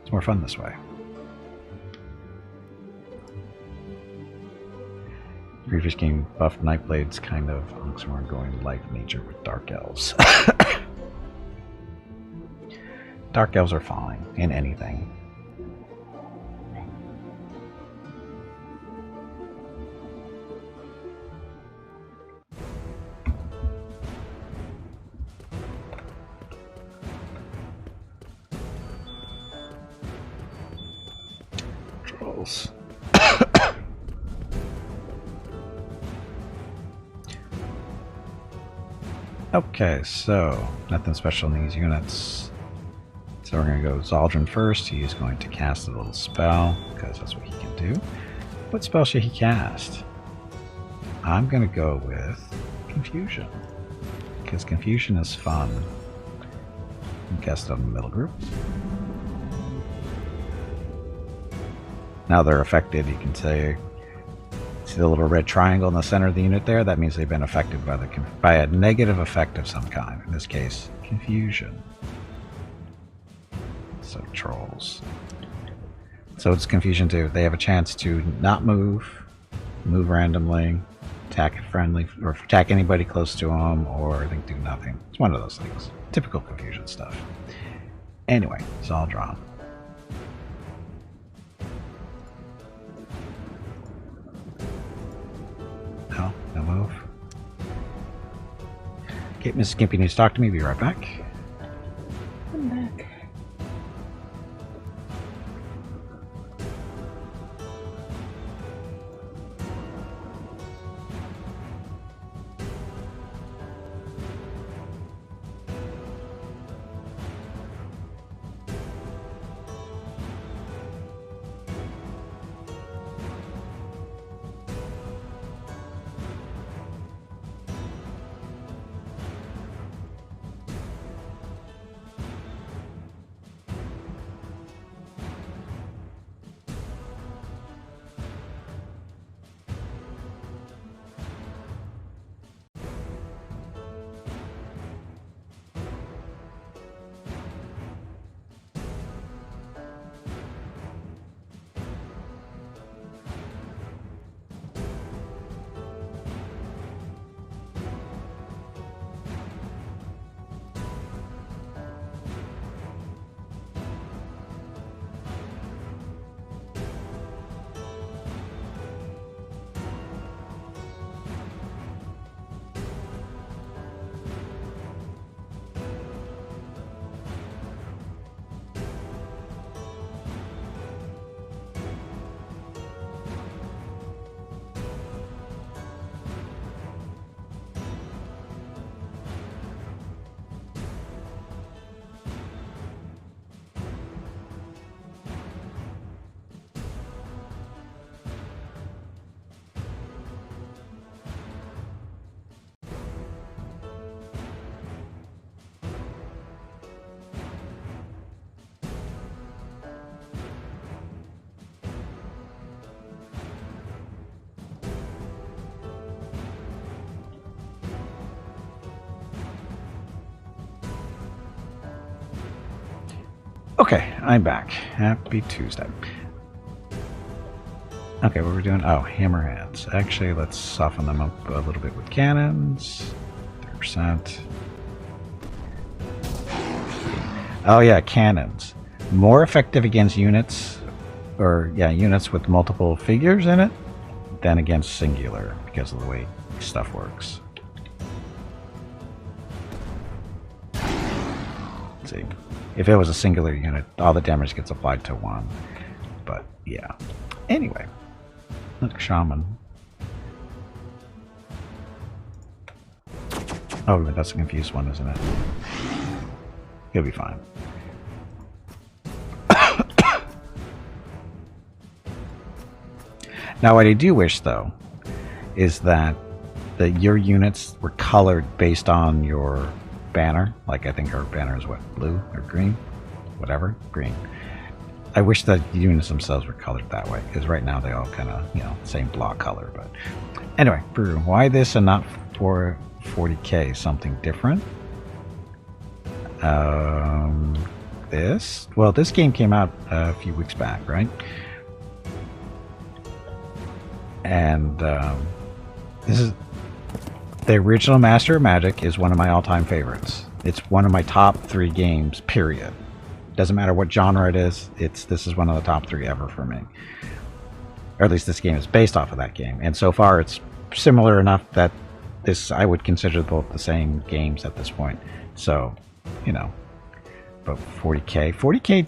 it's more fun this way. Previous game buffed Nightblade's kind of Oxmoor going light nature with Dark Elves. Dark Elves are fine in anything. Trolls. Okay, so nothing special in these units. So we're going to go Zaldrun first. He's going to cast a little spell, because that's what he can do. What spell should he cast? I'm going to go with Confusion, because Confusion is fun. Cast it on the middle group. Now they're affected. You can say, see the little red triangle in the center of the unit there? That means they've been affected by a negative effect of some kind. In this case, Confusion. So trolls. So it's Confusion too. They have a chance to not move randomly, attack a friendly, or attack anybody close to them, or they do nothing. It's one of those things. Typical Confusion stuff. Anyway, it's all drawn. No move. Okay, Mrs. Gimpy needs to talk to me. Be right back. I'm back. Okay, I'm back. Happy Tuesday. Okay, what we're doing? Oh, hammerheads. Actually, let's soften them up a little bit with cannons. 30%. Oh yeah, cannons. More effective against units, or yeah, units with multiple figures in it than against singular, because of the way stuff works. Let's see. If it was a singular unit, all the damage gets applied to one. But yeah. Anyway. Look, Shaman. Oh, that's a confused one, isn't it? He'll be fine. Now, what I do wish, though, is that your units were colored based on your banner. Like, I think our banner is what? Blue or green? Whatever. Green. I wish that the units themselves were colored that way, because right now they all kind of, you know, same block color. But anyway, Brew, why this and not for 40k? Something different? This? Well, this game came out a few weeks back, right? And this is the original Master of Magic is one of my all-time favorites. It's one of my top 3 games, period. Doesn't matter what genre it is. This is one of the top 3 ever for me. Or at least this game is based off of that game. And so far, it's similar enough that I would consider both the same games at this point. So, you know, but 40k,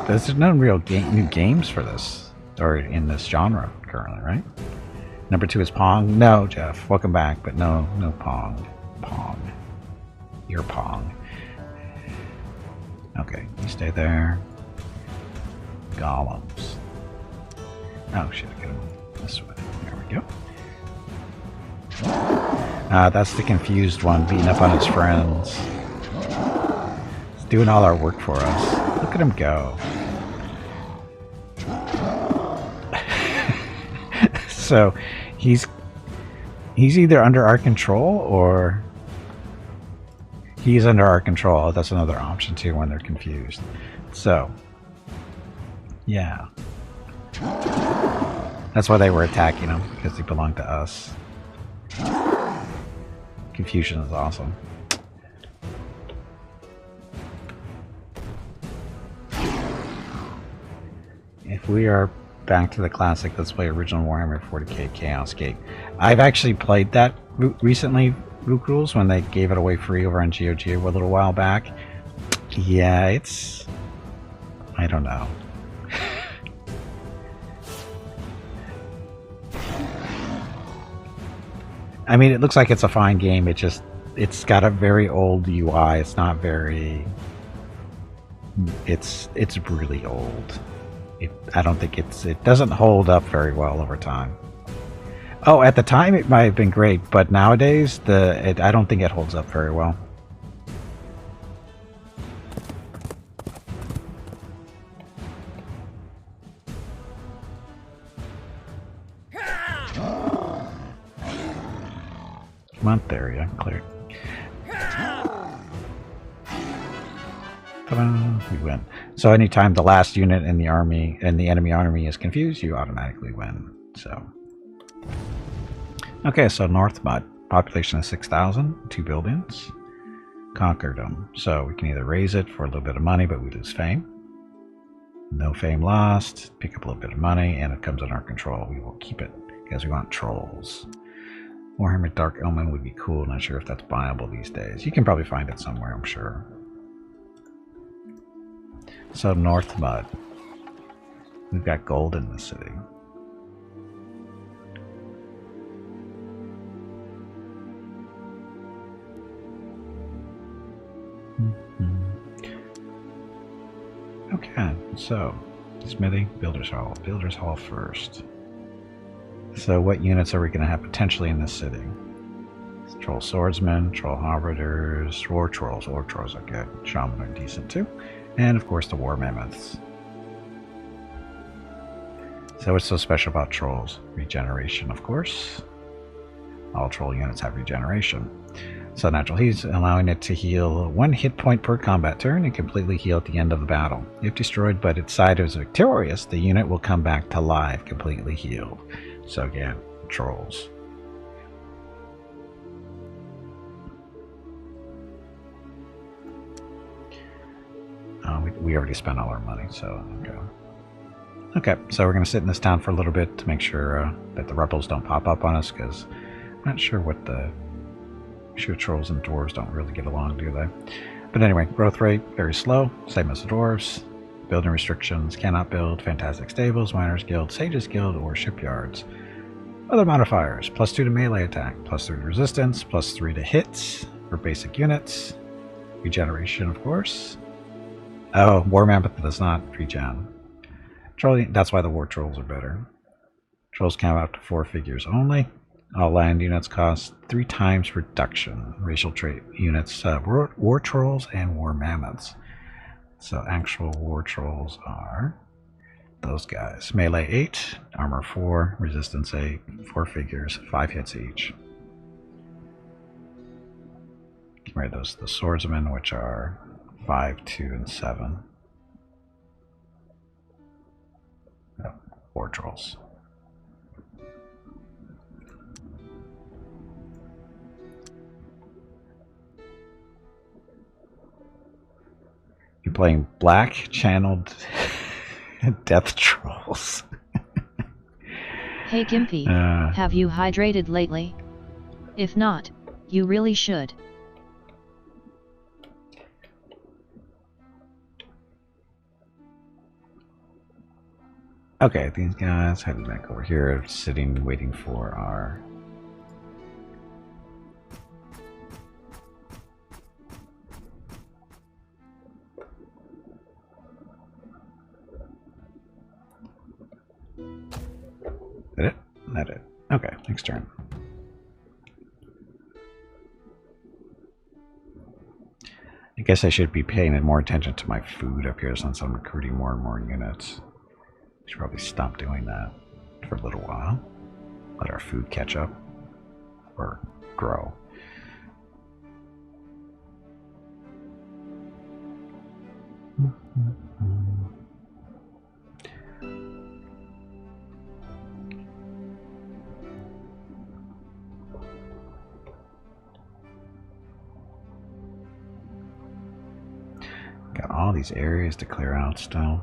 there's no real new games for this, or in this genre currently, right? Number 2 is Pong. No, Jeff, welcome back, but no Pong. Pong. Ear Pong. Okay, you stay there. Golems. Oh shit, I get him this way. There we go. That's the confused one beating up on his friends. He's doing all our work for us. Look at him go. So he's either under our control or he's under our control. That's another option too when they're confused. So yeah, that's why they were attacking him, because he belonged to us. Confusion is awesome. If we are back to the classic, let's play original Warhammer 40k Chaos Gate. I've actually played that recently, Rook Rules, when they gave it away free over on GOG a little while back. Yeah, it's... I don't know. I mean, it looks like it's a fine game. It's got a very old UI. It's not very... It's really old. I don't think it doesn't hold up very well over time. Oh, at the time it might have been great, but nowadays I don't think it holds up very well. Come on, there, yeah, clear. We win. So anytime the last unit in the army and the enemy army is confused, you automatically win. So okay, so North Mud, population of 6,000, 2 buildings, conquered them. So we can either raise it for a little bit of money, but we lose fame. No fame lost. Pick up a little bit of money, and it comes in our control. We will keep it because we want trolls. Warhammer Dark Omen would be cool. Not sure if that's buyable these days. You can probably find it somewhere, I'm sure. So North Mud. We've got gold in the city. Okay, so Smithy, Builder's Hall. Builder's Hall first. So what units are we going to have potentially in this city? Troll Swordsmen, Troll Harbiters, War Trolls. War Trolls are good. Shaman are decent too. And of course the War Mammoths. So what's so special about Trolls? Regeneration, of course. All Troll units have regeneration. So natural heat, allowing it to heal 1 hit point per combat turn and completely heal at the end of the battle. If destroyed but its side is victorious, the unit will come back to life, completely healed. So again, Trolls. We already spent all our money, so okay. Okay, so we're going to sit in this town for a little bit to make sure that the rebels don't pop up on us, because I'm not sure what the... Sure, trolls and dwarves don't really get along, do they? But anyway, growth rate, very slow, same as the dwarves. Building restrictions, cannot build fantastic stables, miners guild, sages guild, or shipyards. Other modifiers, +2 to melee attack, +3 to resistance, +3 to hits for basic units. Regeneration, of course. Oh, War Mammoth does not regen. Trolling, that's why the War Trolls are better. Trolls count up to 4 figures only. All land units cost 3 times reduction. Racial trait units, War Trolls and War Mammoths. So actual War Trolls are those guys. Melee 8, armor 4, resistance 8, 4 figures, 5 hits each. Right, those the swordsmen, which are 5, 2, and 7. Oh, War Trolls. You're playing black channeled death trolls. Hey Gimpy, have you hydrated lately? If not, you really should. Okay, these guys heading back over here, sitting, waiting for our... Did it? That did. Okay, next turn. I guess I should be paying more attention to my food up here since I'm recruiting more and more units. I should probably stop doing that for a little while. Let our food catch up. Or grow. Got all these areas to clear out still.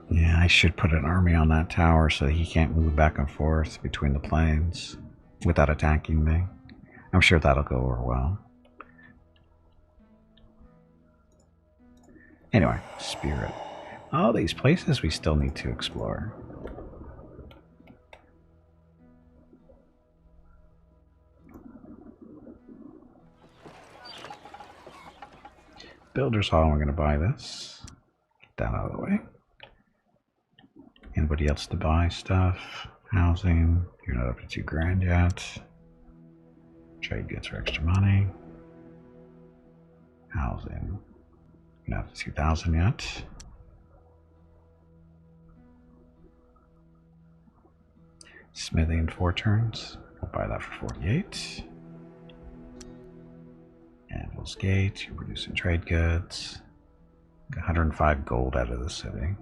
Yeah, I should put an army on that tower so that he can't move back and forth between the planes without attacking me. I'm sure that'll go over well. Anyway, Spirit. All these places we still need to explore. Builder's Hall, we're going to buy this. Get that out of the way. Anybody else to buy stuff? Housing. You're not up to $2,000 yet. Trade goods for extra money. Housing. You're not up to 2,000 yet. Smithing 4 turns. I'll buy that for 48. Anvil's Gate. You're producing trade goods. 105 gold out of the city.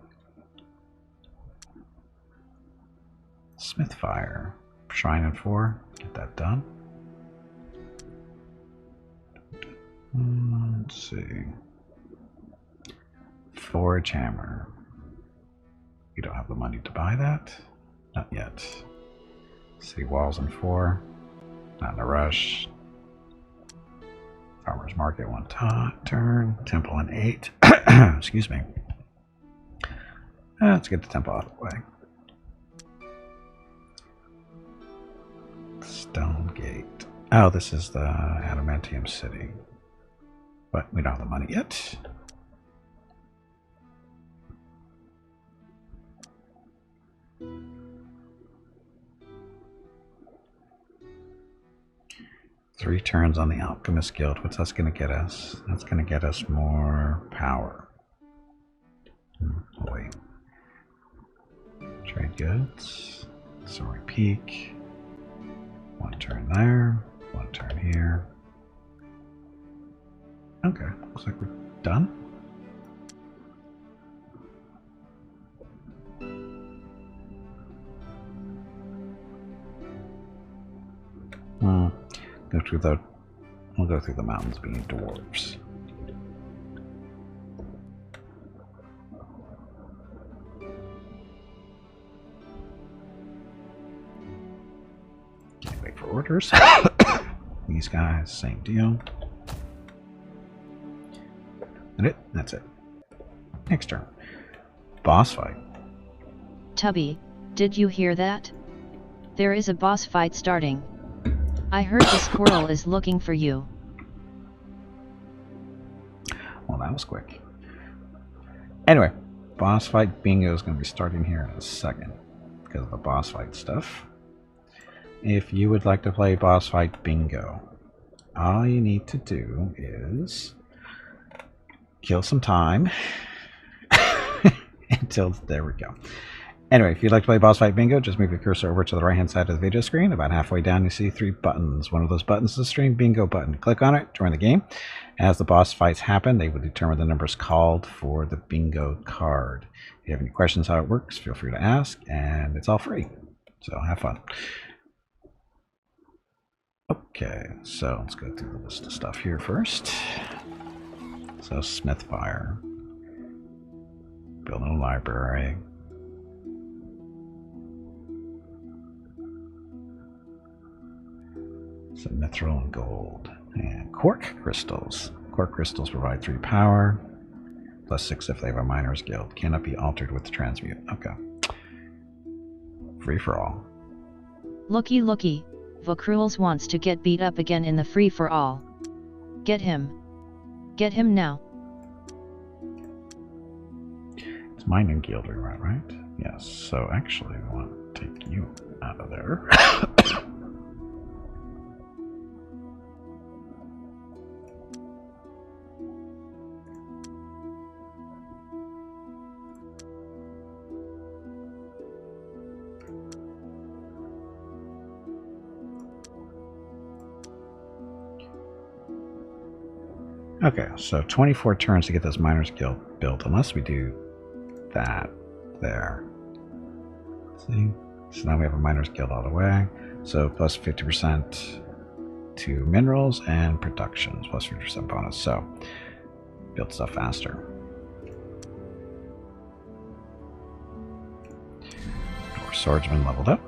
Smithfire. Shrine in 4. Get that done. Let's see. Forge Hammer. You don't have the money to buy that? Not yet. City Walls in 4. Not in a rush. Farmer's Market 1 turn. Temple in 8. Excuse me. Let's get the temple out of the way. Stone Gate. Oh, this is the Adamantium City. But we don't have the money yet. Three turns on the Alchemist Guild. What's that's going to get us? That's going to get us more power. Oh, wait. Trade goods. Sorry, Peak. 1 turn there. 1 turn here. Okay, looks like we're done. We'll go through the mountains being dwarves. Can't wait for orders. These guys, same deal. That's it. Next turn. Boss fight. Tubby, did you hear that? There is a boss fight starting. I heard the squirrel is looking for you. Well, that was quick. Anyway, boss fight bingo is going to be starting here in a second because of the boss fight stuff. If you would like to play boss fight bingo, all you need to do is kill some time until there we go. Anyway, if you'd like to play boss fight bingo, just move your cursor over to the right hand side of the video screen. About halfway down you see 3 buttons. One of those buttons is the stream bingo button. Click on it, join the game. As the boss fights happen, they will determine the numbers called for the bingo card. If you have any questions how it works, feel free to ask, and it's all free. So have fun. Okay, so let's go through the list of stuff here first. So Smithfire. Building a library. Some mithril and gold. And quark crystals. Quark crystals provide 3 power. Plus 6 if they have a miner's guild. Cannot be altered with the transmute. Okay. Free for all. Looky looky, Vokruels wants to get beat up again in the free for all. Get him. Get him now. It's mining guild we run, right? Yes. So actually we want to take you out of there. Okay, so 24 turns to get this Miners Guild built, unless we do that there. See? So now we have a Miners Guild all the way. So plus 50% to minerals and productions, plus 50% bonus. So build stuff faster. Our swordsman leveled up.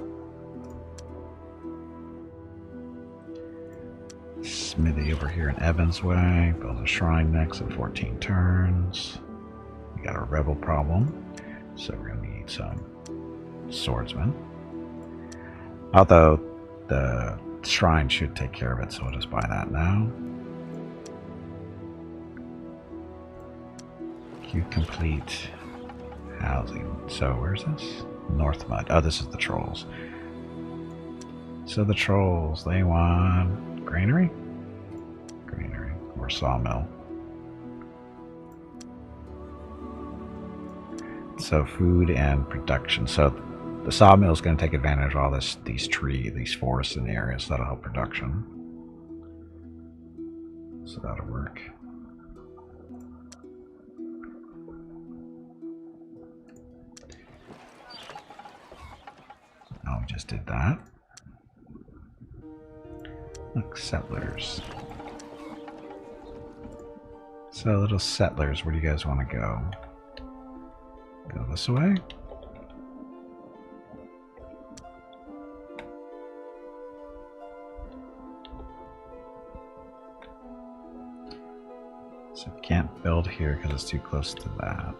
Smithy over here in Evans Way. Build a shrine next in 14 turns. We got a rebel problem, so we're gonna need some swordsmen. Although the shrine should take care of it, so we'll just buy that now. Queue complete housing. So where's this? North Mud. Oh, this is the trolls. So the trolls, they want granary? Granary or sawmill. So food and production. So the sawmill is going to take advantage of all these forests in the area, so that'll help production. So that'll work. Oh, we just did that. Look, settlers. So little settlers, where do you guys want to go? Go this way? So can't build here because it's too close to that.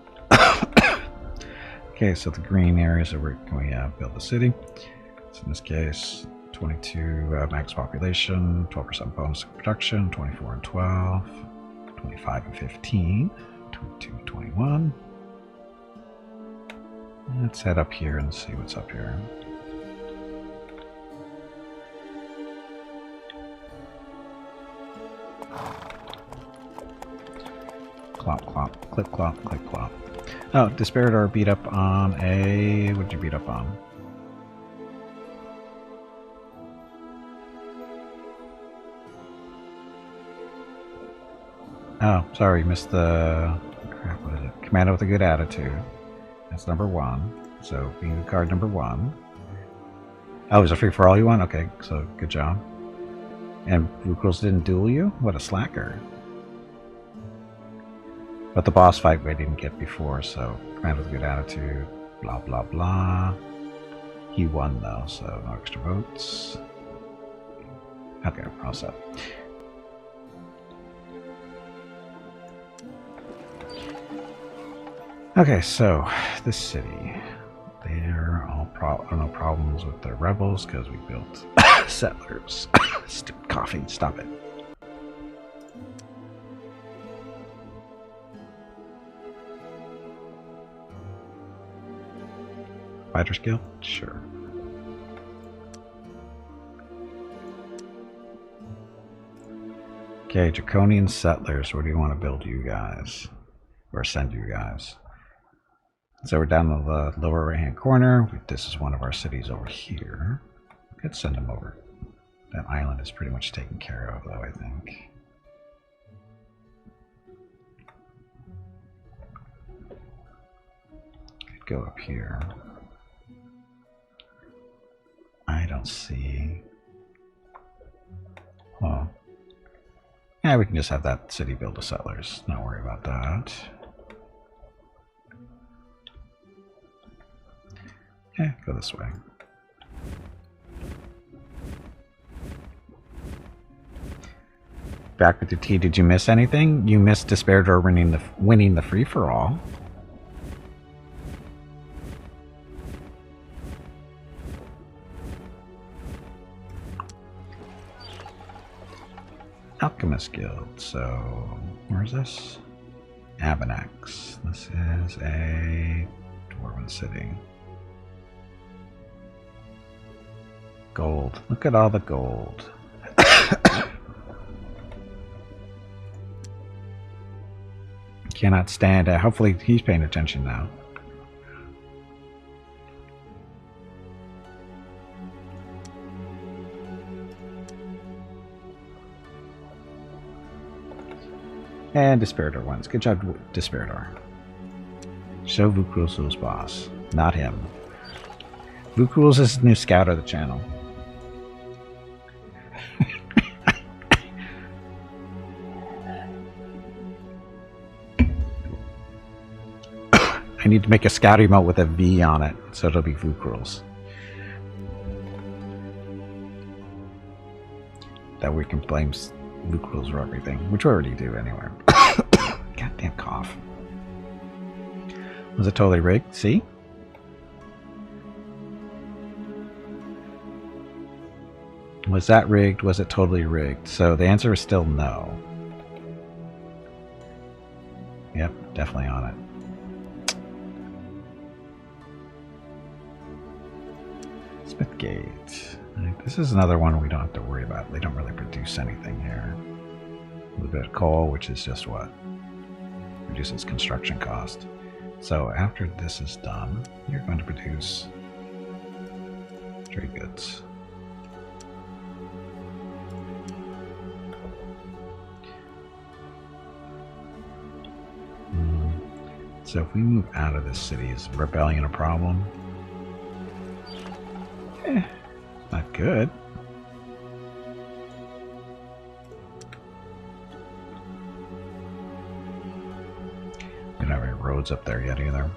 Okay, so the green areas are where can we build the city. So in this case, 22 max population, 12% bonus production, 24 and 12, 25 and 15, 22 and 21. Let's head up here and see what's up here. Clop, clop, clip, clop, clip, clop. Oh, Dispirador beat up on a... What did you beat up on? Oh, sorry, you missed the... Crap, what is it? Commander with a good attitude. That's number 1. So, being card number 1. Oh, it was a free for all you won? Okay, so good job. And Vukruels didn't duel you? What a slacker. But the boss fight we didn't get before, so Commander with a good attitude, blah blah blah. He won though, so no extra votes. Okay, we're all set. Okay, so this city, there are no problems with the rebels because we built settlers. Stupid coughing, stop it. Fighter skill? Sure. Okay, Draconian settlers. Where do you want to build you guys? Or send you guys? So we're down in the lower right hand corner. This is one of our cities over here. Could send them over. That island is pretty much taken care of though, I think. Could go up here. I don't see. Well, yeah, we can just have that city build the settlers. Not worry about that. Yeah, go this way. back with your tea. Did you miss anything? You missed Desparador winning the free-for-all. Alchemist Guild. So, where's this? Avenax. This is a Dwarven city. Gold. Look at all the gold. Cannot stand it. Hopefully he's paying attention now. And Desparador wins. Good job, Desparador. Show Vukrul's boss. Not him. Vukrul's is the new scout of the channel. I need to make a scout emote with a V on it, so it'll be Vukrul's. That we can blame Vukrul's for everything, which we already do anyway. Goddamn cough. Was it totally rigged? See? Was that rigged? Was it totally rigged? So the answer is still no. Yep, definitely on it. Smithgate. This is another one we don't have to worry about. They don't really produce anything here. A little bit of coal, which is just what? Reduces construction cost. So after this is done, you're going to produce trade goods. So if we move out of this city, is rebellion a problem? Not good. We don't have any roads up there yet either.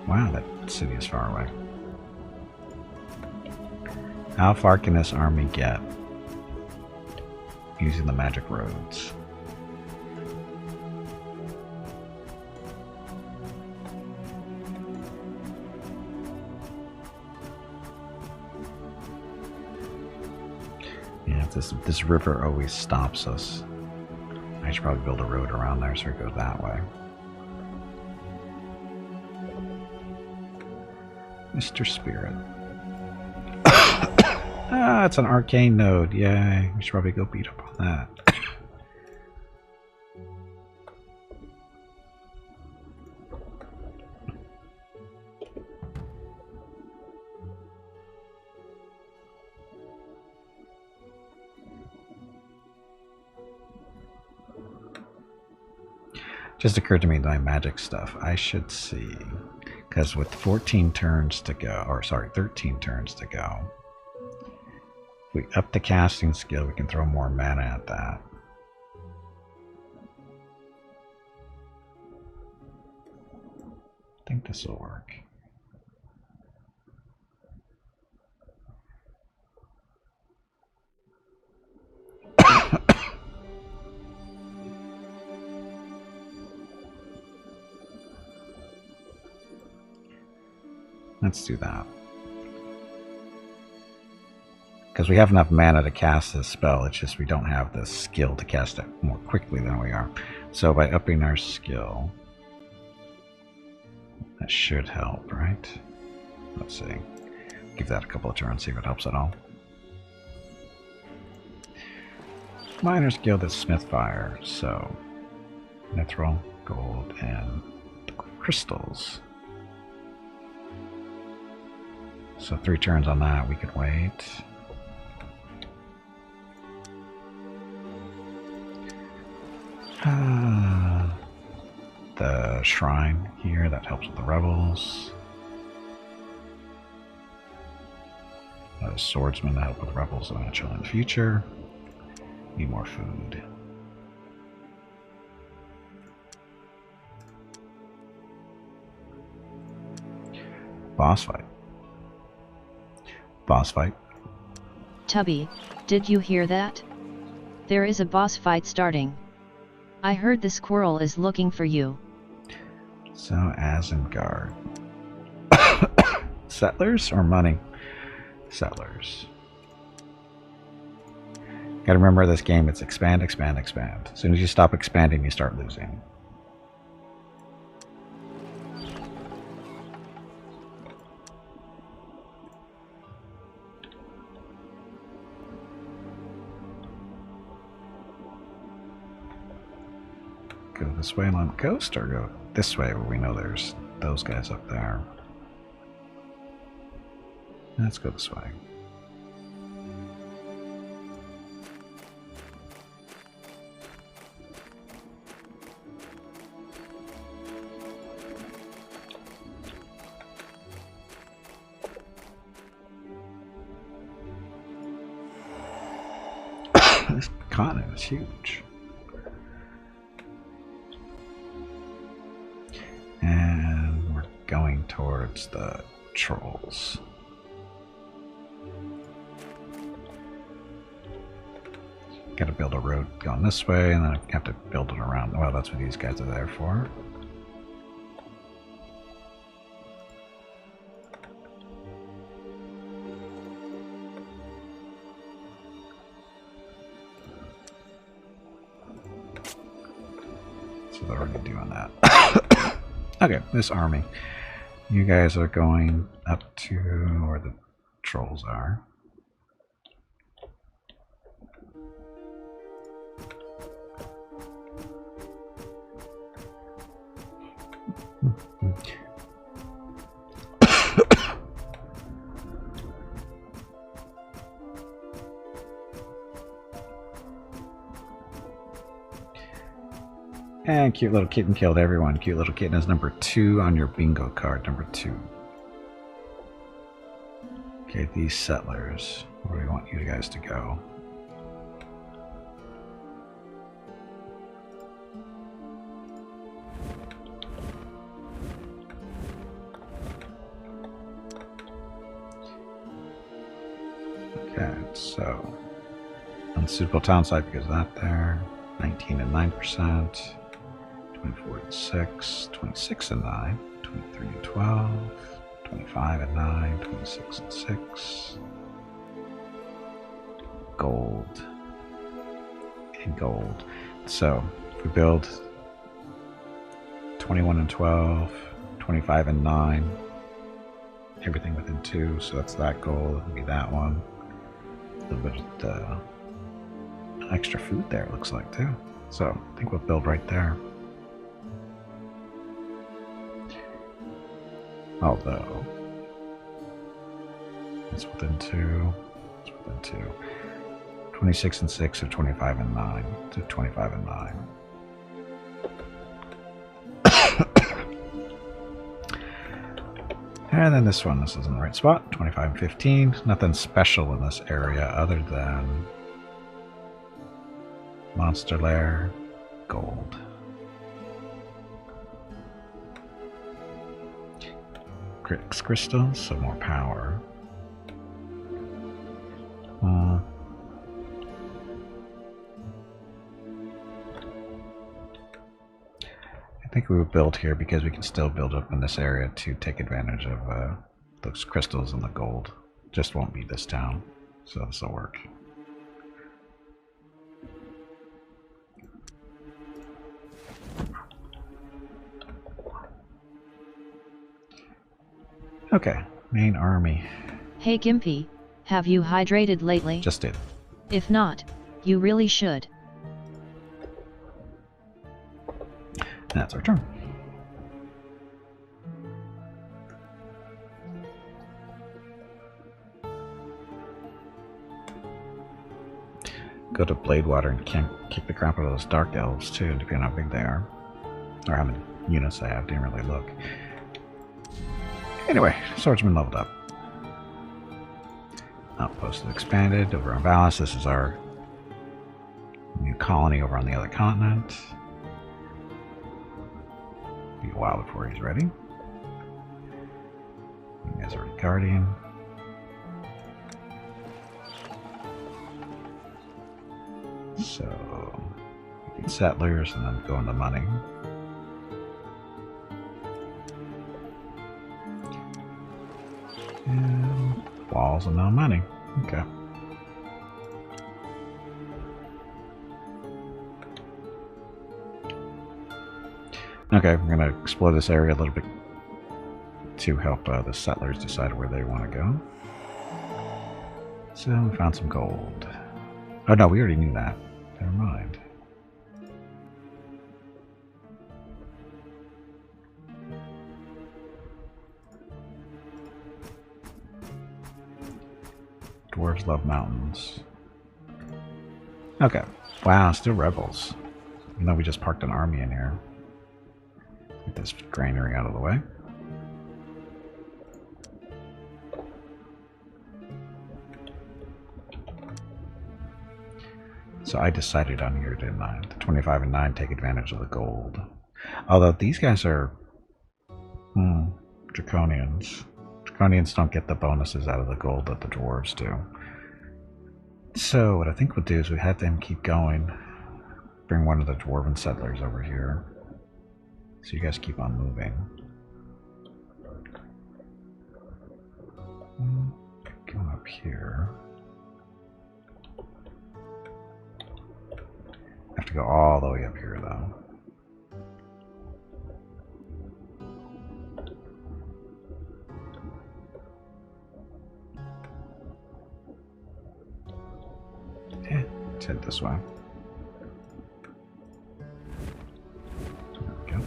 Wow, that city is far away. How far can this army get using the magic roads? Yeah, this river always stops us. I should probably build a road around there so it goes that way. Mr. Spirit. Ah, it's an arcane node. Yay. We should probably go beat up on that. Just occurred to me my magic stuff. I should see. Because with 14 turns to go, or sorry, 13 turns to go, if we up the casting skill, we can throw more mana at that. I think this will work. Let's do that. Because we have enough mana to cast this spell, it's just we don't have the skill to cast it more quickly than we are. So by upping our skill, that should help, right? Let's see. Give that a couple of turns, see if it helps at all. Miner's Guild is Smithfire, so mithril, gold, and crystals. So 3 turns on that, we could wait. The shrine here, that helps with the rebels. A swordsman to help with rebels eventually in the future. Need more food. Boss fight. Boss fight. Tubby, did you hear that? There is a boss fight starting. I heard the squirrel is looking for you. So, Asengard. Settlers or money? Settlers. Gotta remember this game, it's expand, expand, expand. As soon as you stop expanding, you start losing. Go this way along the coast, or go this way where we know there's those guys up there? Let's go this way. This continent is huge. And we're going towards the trolls. Gotta build a road going this way, and then I have to build it around. Well, that's what these guys are there for. So they're already doing that. Okay, this army. You guys are going up to where the trolls are. And cute little kitten killed everyone. Cute little kitten is number 2 on your bingo card. Number 2. Okay, these settlers. Where do we want you guys to go? Okay, so unsuitable town site because of that there. 19 and 9%. 24 and 6, 26 and 9, 23 and 12, 25 and 9, 26 and 6. Gold. And gold. So, if we build 21 and 12, 25 and 9, everything within 2, so that's that gold, it'll be that one. A little bit of extra food there, it looks like, too. So, I think we'll build right there. Although, it's within 2, it's within 2. 26 and 6 or 25 and 9, so 25 and 9. And then this one, this is in the right spot, 25 and 15. Nothing special in this area other than monster lair, gold. Grix crystals, so more power. I think we would build here because we can still build up in this area to take advantage of those crystals and the gold. Just won't be this town, so this will work. Okay, main army. Hey Gimpy, have you hydrated lately? Just did. If not, you really should. That's our turn. Go to Bladewater and kick the crap out of those dark elves too, depending on how big they are. Or how many units they have, didn't really look. Anyway, swordsman leveled up. Outpost is expanded over on Valis. This is our new colony over on the other continent. Be a while before he's ready. guy's already guardian. So we get settlers and then go into money. And walls and now money. Okay. Okay, we're going to explore this area a little bit to help the settlers decide where they want to go. So we found some gold. Oh no, we already knew that. Never mind. Dwarves love mountains. Okay. Wow, still rebels. Even though we just parked an army in here. Get this granary out of the way. So I decided on here, didn't I? The 25 and 9 take advantage of the gold. Although these guys are draconians. Draconians don't get the bonuses out of the gold that the dwarves do. So what I think we'll do is we have them keep going. Bring one of the dwarven settlers over here. So you guys keep on moving. Go up here. Have to go all the way up here though. Yeah, let's head this way. There we go.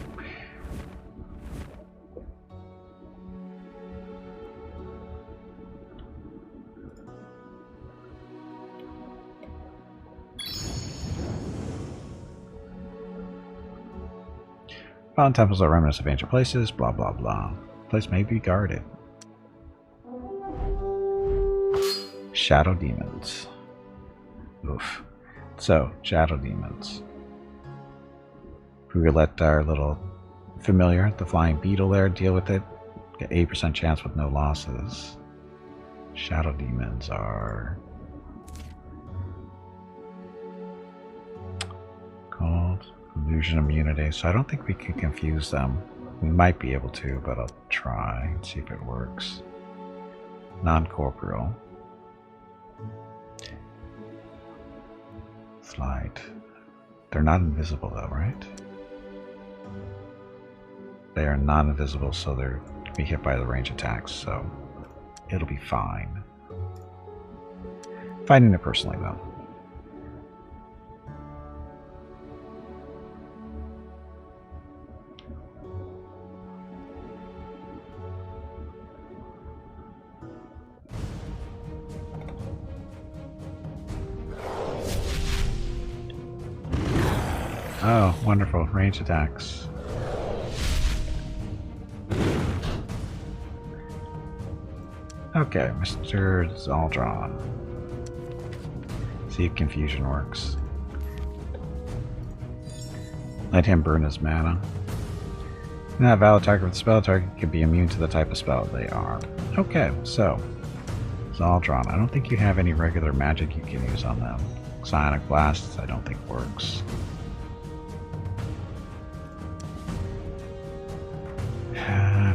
Found temples are remnants of ancient places, blah blah blah. Place may be guarded. Shadow demons. Oof. So, shadow demons. We will let our little familiar, the flying beetle there, deal with it. Get 8% chance with no losses. Shadow demons are called illusion immunity, so I don't think we can confuse them. We might be able to, but I'll try and see if it works. Non-corporeal. Flight. They're not invisible though, right? They are non-invisible, so they're be hit by the range attacks, so it'll be fine. Fighting it personally though. Oh, wonderful. Range attacks. Okay, Mr. Zaldron. See if confusion works. Let him burn his mana. Not a valid target with the spell. Target can be immune to the type of spell they are. Okay, so Zaldron. I don't think you have any regular magic you can use on them. Psionic Blasts I don't think works.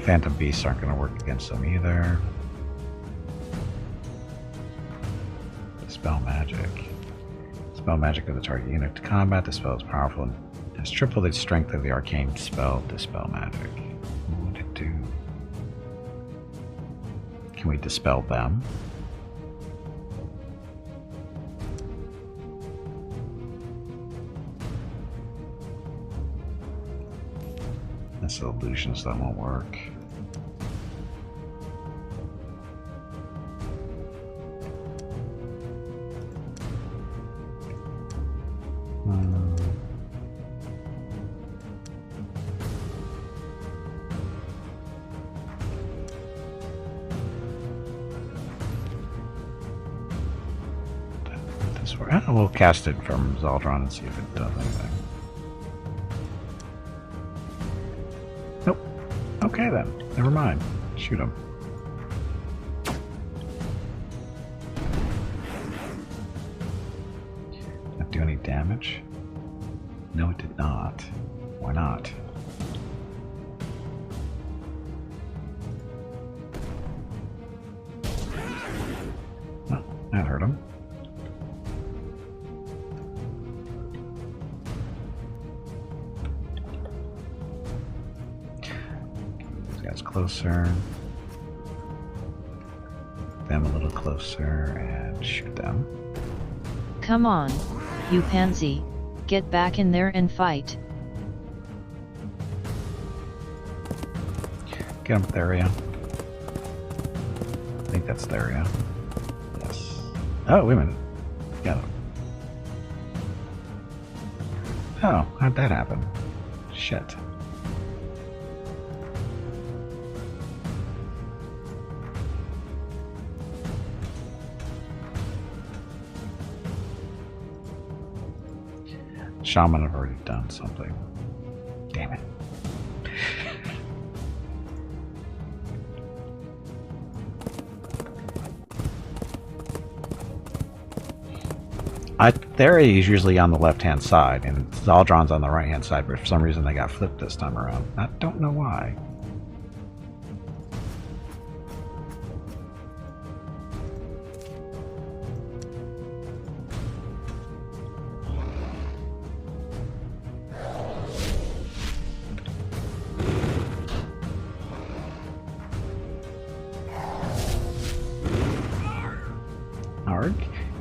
Phantom Beasts aren't going to work against them either. Dispel Magic. Dispel Magic of the target unit to combat. The spell is powerful and has triple the strength of the arcane spell Dispel Magic. What would it do? Can we dispel them? That's the illusions that won't work. We'll cast it from Zaldron and see if it does anything. Nope. Okay then. Never mind. Shoot him. damage? No, it did not. Why not? Oh, that hurt him. This guy's closer. Them a little closer and shoot them. Come on, you pansy, get back in there and fight. Get him, Theria. I think that's Theria. Yes. Oh, wait a minute. Got him. Oh, how'd that happen? Shit. Shaman have already done something. Damn it. Theria is usually on the left-hand side, and Zaldron's on the right-hand side, but for some reason they got flipped this time around. I don't know why.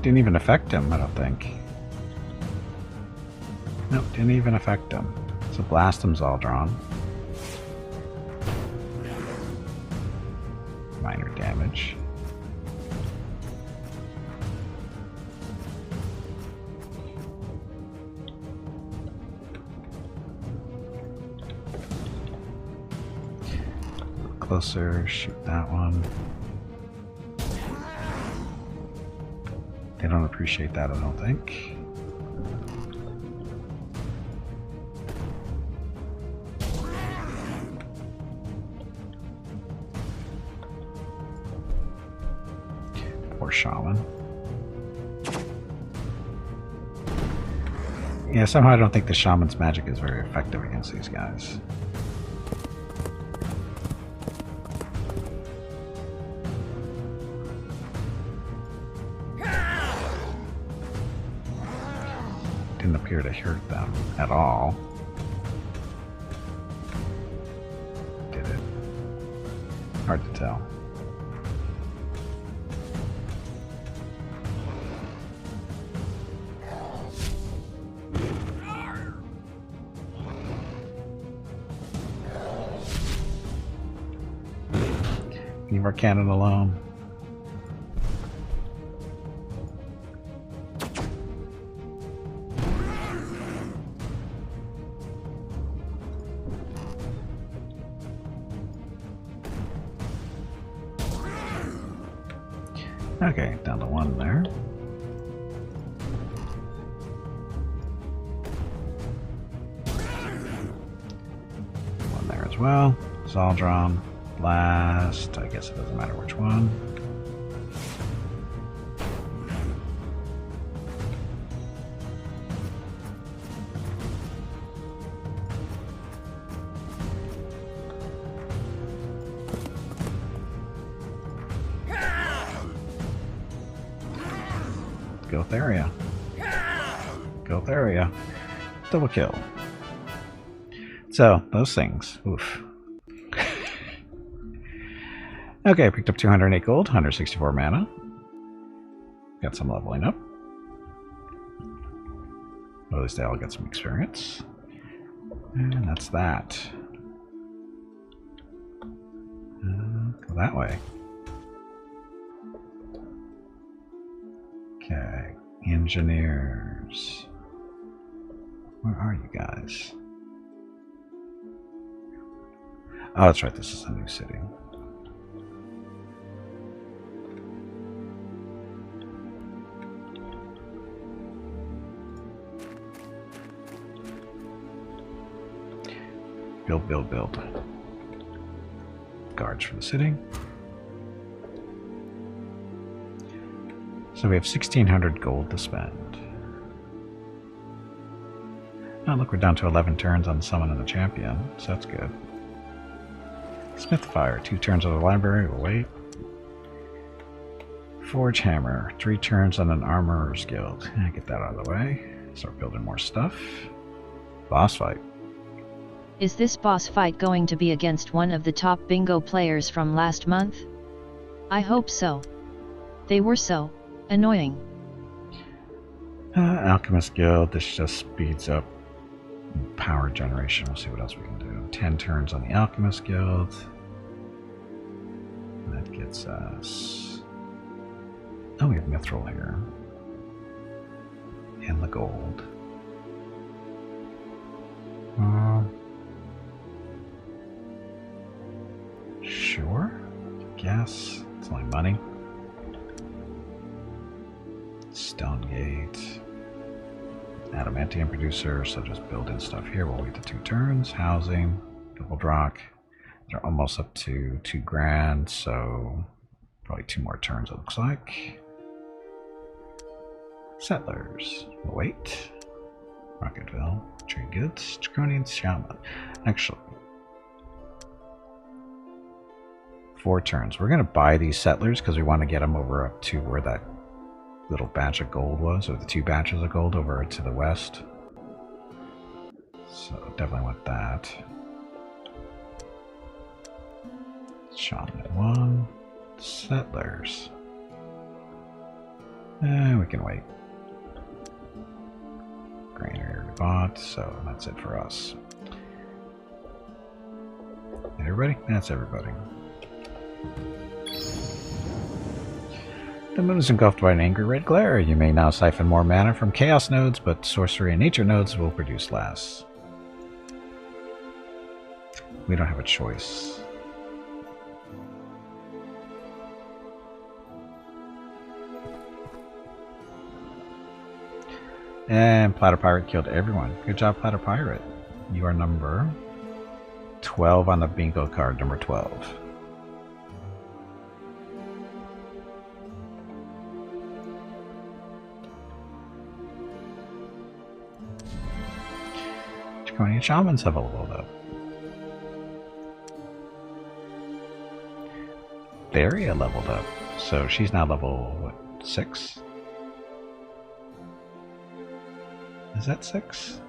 Didn't even affect him, I don't think. Nope, didn't even affect him. So blast him, Zaldron. Minor damage. Closer, shoot that one. They don't appreciate that, I don't think. Poor Shaman. Yeah, somehow I don't think the Shaman's magic is very effective against these guys. Didn't appear to hurt them at all. Did it? Hard to tell. Leave our cannon alone. Okay, down to one there. One there as well. Zaldron, blast. I guess it doesn't matter which one. Go Theria. Go Theria. Double kill. So, those things. Oof. Okay, picked up 208 gold, 164 mana. Got some leveling up. Well, at least they all get some experience. And that's that. Go that way. Okay, engineers. Where are you guys? Oh, that's right, this is a new city. Build, build, build. Guards for the city. So we have 1,600 gold to spend. Oh, look, we're down to 11 turns on Summon and the Champion, so that's good. Smithfire, 2 turns on the library, we'll wait. Forge Hammer, 3 turns on an Armorer's Guild. Get that out of the way. Start building more stuff. Boss fight. Is this boss fight going to be against one of the top bingo players from last month? I hope so. They were so annoying. Alchemist Guild, this just speeds up power generation. We'll see what else we can do. 10 turns on the Alchemist Guild. That gets us... Oh, we have Mithril here. And the gold. Sure. Guess. It's only money. Stonegate. Adamantium producer, so just build in stuff here. We'll wait the 2 turns. Housing. Double rock. They're almost up to 2 grand, so probably 2 more turns it looks like. Settlers. We'll wait. Rocketville. Trade goods. Draconian Shaman. Actually, 4 turns. We're going to buy these settlers because we want to get them over up to where that little batch of gold was, or the 2 batches of gold over to the west. So definitely want that. Shaman 1. Settlers. We can wait. Granary we bought, so that's it for us. Everybody? That's everybody. The moon is engulfed by an angry red glare. You may now siphon more mana from chaos nodes, but sorcery and nature nodes will produce less. We don't have a choice. And Platter Pirate killed everyone. Good job, Platter Pirate. You are number 12 on the bingo card, number 12. Draconian Shamans have leveled up. Daria leveled up, so she's now level, what, 6? Is that 6?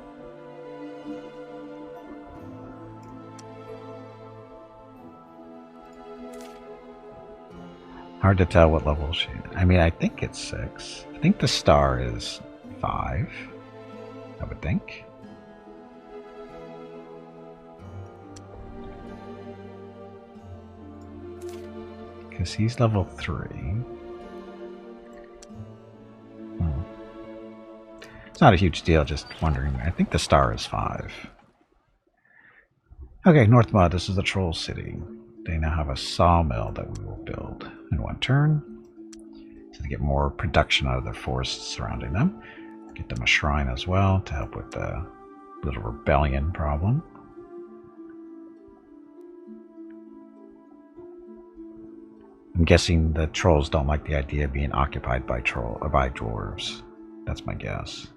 Hard to tell what level she is. I mean, I think it's 6. I think the star is 5. I would think. Because he's level 3. It's not a huge deal, just wondering. I think the star is 5. Okay, Northmud, this is the Troll City. They now have a sawmill that we will build in 1 turn. So they get more production out of their forests surrounding them. Get them a shrine as well to help with the little rebellion problem. I'm guessing the trolls don't like the idea of being occupied by dwarves. That's my guess.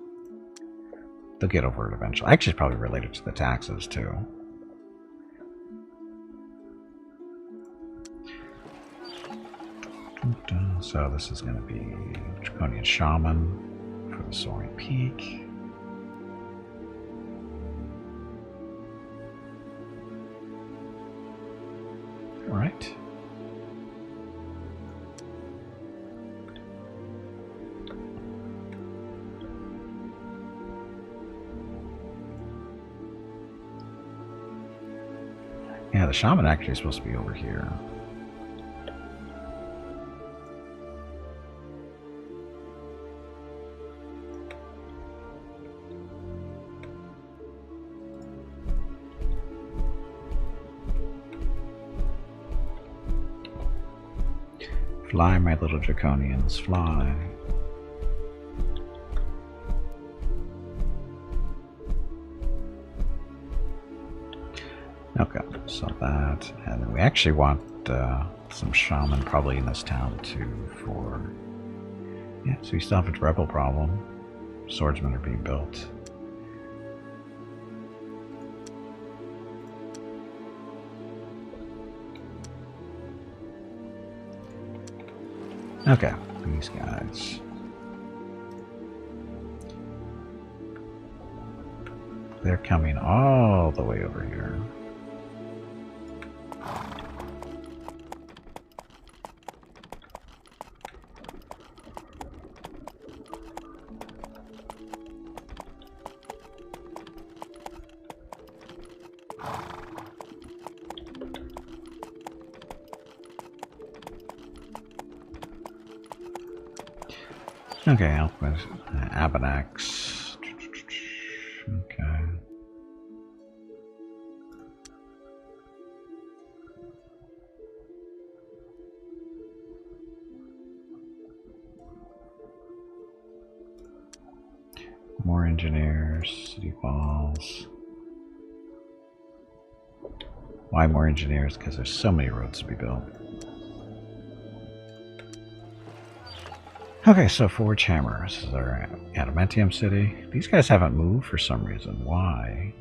They'll get over it eventually. Actually, it's probably related to the taxes, too. So this is going to be Draconian Shaman for the Soaring Peak. All right. Yeah, the shaman actually is supposed to be over here. Fly, my little draconians, fly. Okay, so that, and then we actually want some shaman probably in this town too for, yeah, so we still have a rebel problem. Swordsmen are being built. Okay, these guys. They're coming all the way over here. Okay, Alchemist, Abanax. Okay. More engineers, city walls. Why more engineers? Because there's so many roads to be built. Okay, so Forge Hammer. This is our Adamantium city. These guys haven't moved for some reason. Why?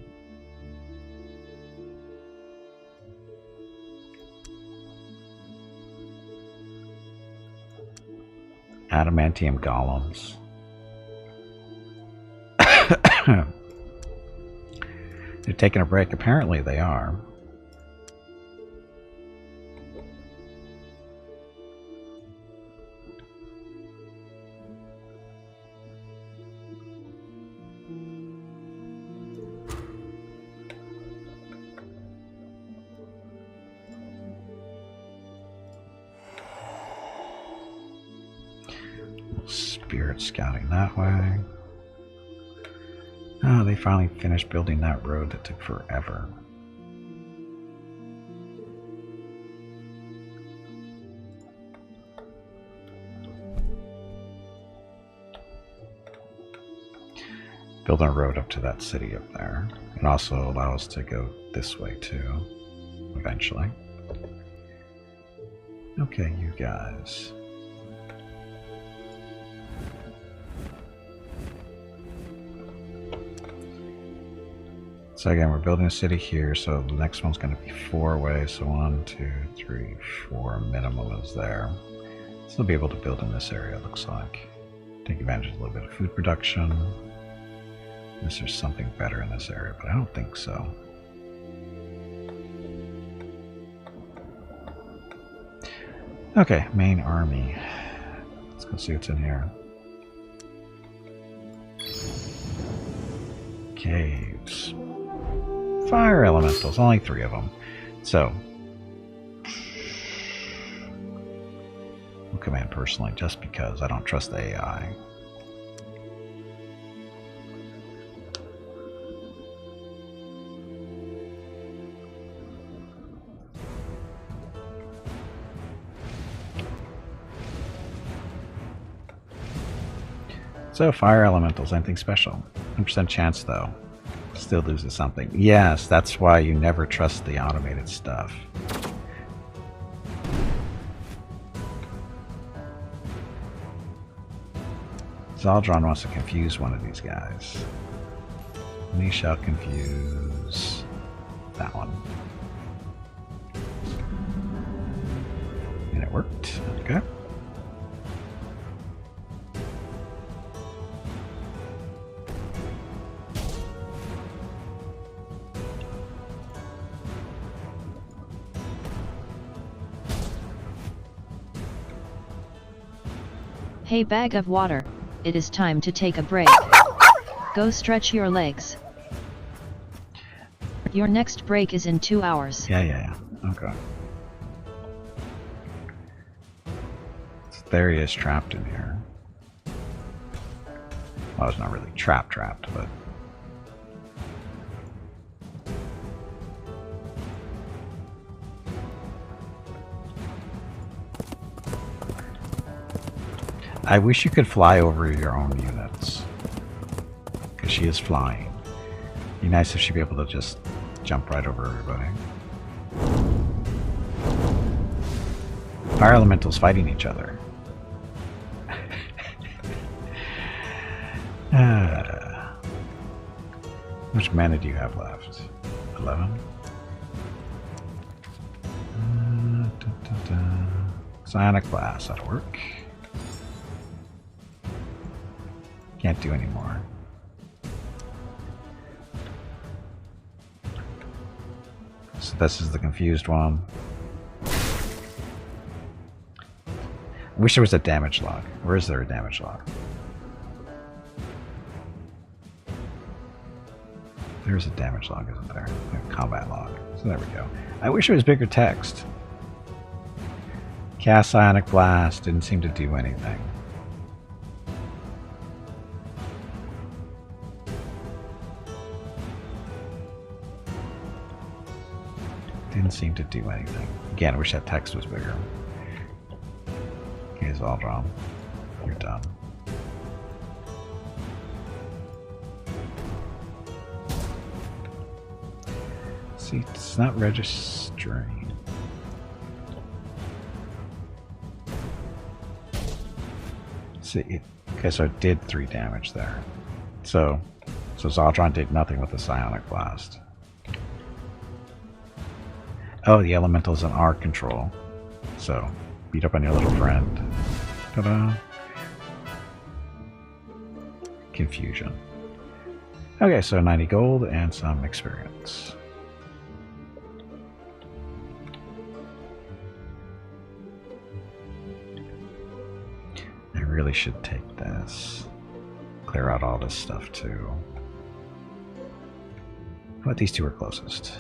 Adamantium golems. They're taking a break. Apparently they are. Spirit scouting that way. Oh, they finally finished building that road that took forever. Building a road up to that city up there. And also allow us to go this way too, eventually. Okay, you guys. So again, we're building a city here, so the next one's going to be 4 away. So 1, 2, 3, 4 minimum is there. So they'll be able to build in this area, it looks like. Take advantage of a little bit of food production. Unless there's something better in this area, but I don't think so. Okay, main army. Let's go see what's in here. Caves. Fire elementals, only 3 of them. So, we'll command personally just because I don't trust the AI. So, fire elementals, anything special? 100% chance though. Still loses something. Yes, that's why you never trust the automated stuff. Zaldron wants to confuse one of these guys. We shall confuse that one. And it worked. Okay. Hey, bag of water, it is time to take a break. Go stretch your legs. Your next break is in 2 hours. Yeah. Okay. So there he is, trapped in here. Well, it's not really trapped, but... I wish you could fly over your own units. Because she is flying. Be nice if she'd be able to just jump right over everybody. Fire elementals fighting each other. How much mana do you have left? 11? Psionic blast, that'll work. Can't do anymore. So this is the confused one. I wish there was a damage log. Where is there a damage log? There's a damage log, isn't there? A combat log. So there we go. I wish it was bigger text. Cast Psionic Blast didn't seem to do anything. Didn't seem to do anything. Again, I wish that text was bigger. Okay, Zaldron. You're done. See, it's not registering. See, okay, so it did 3 damage there. So Zaldron did nothing with the Psionic Blast. Oh, the elemental's in our control. So, beat up on your little friend. Ta-da! Confusion. Okay, so 90 gold and some experience. I really should take this. Clear out all this stuff too. But these two are closest.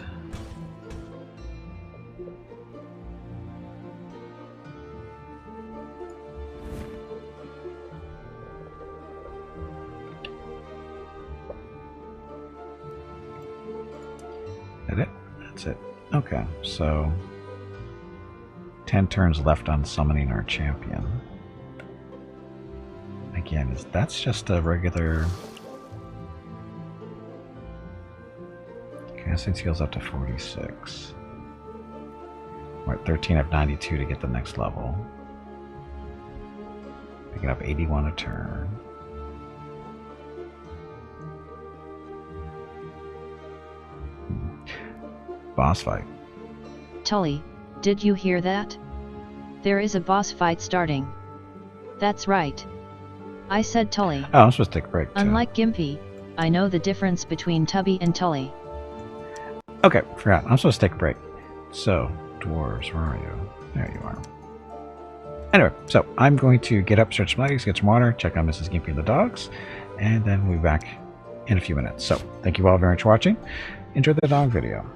That's it. Okay, so 10 turns left on summoning our champion. Again, that's just a regular. Casting heals up to 46. We're at 13 of 92 to get the next level. Picking up 81 a turn. Boss fight. Tully, did you hear that? There is a boss fight starting. That's right. I said Tully. Oh, I'm supposed to take a break too. Unlike Gimpy, I know the difference between Tubby and Tully. Okay, forgot. I'm supposed to take a break. So, dwarves, where are you? There you are. Anyway, so I'm going to get up, stretch my legs, get some water, check on Mrs. Gimpy and the dogs, and then we'll be back in a few minutes. So, thank you all very much for watching. Enjoy the dog video.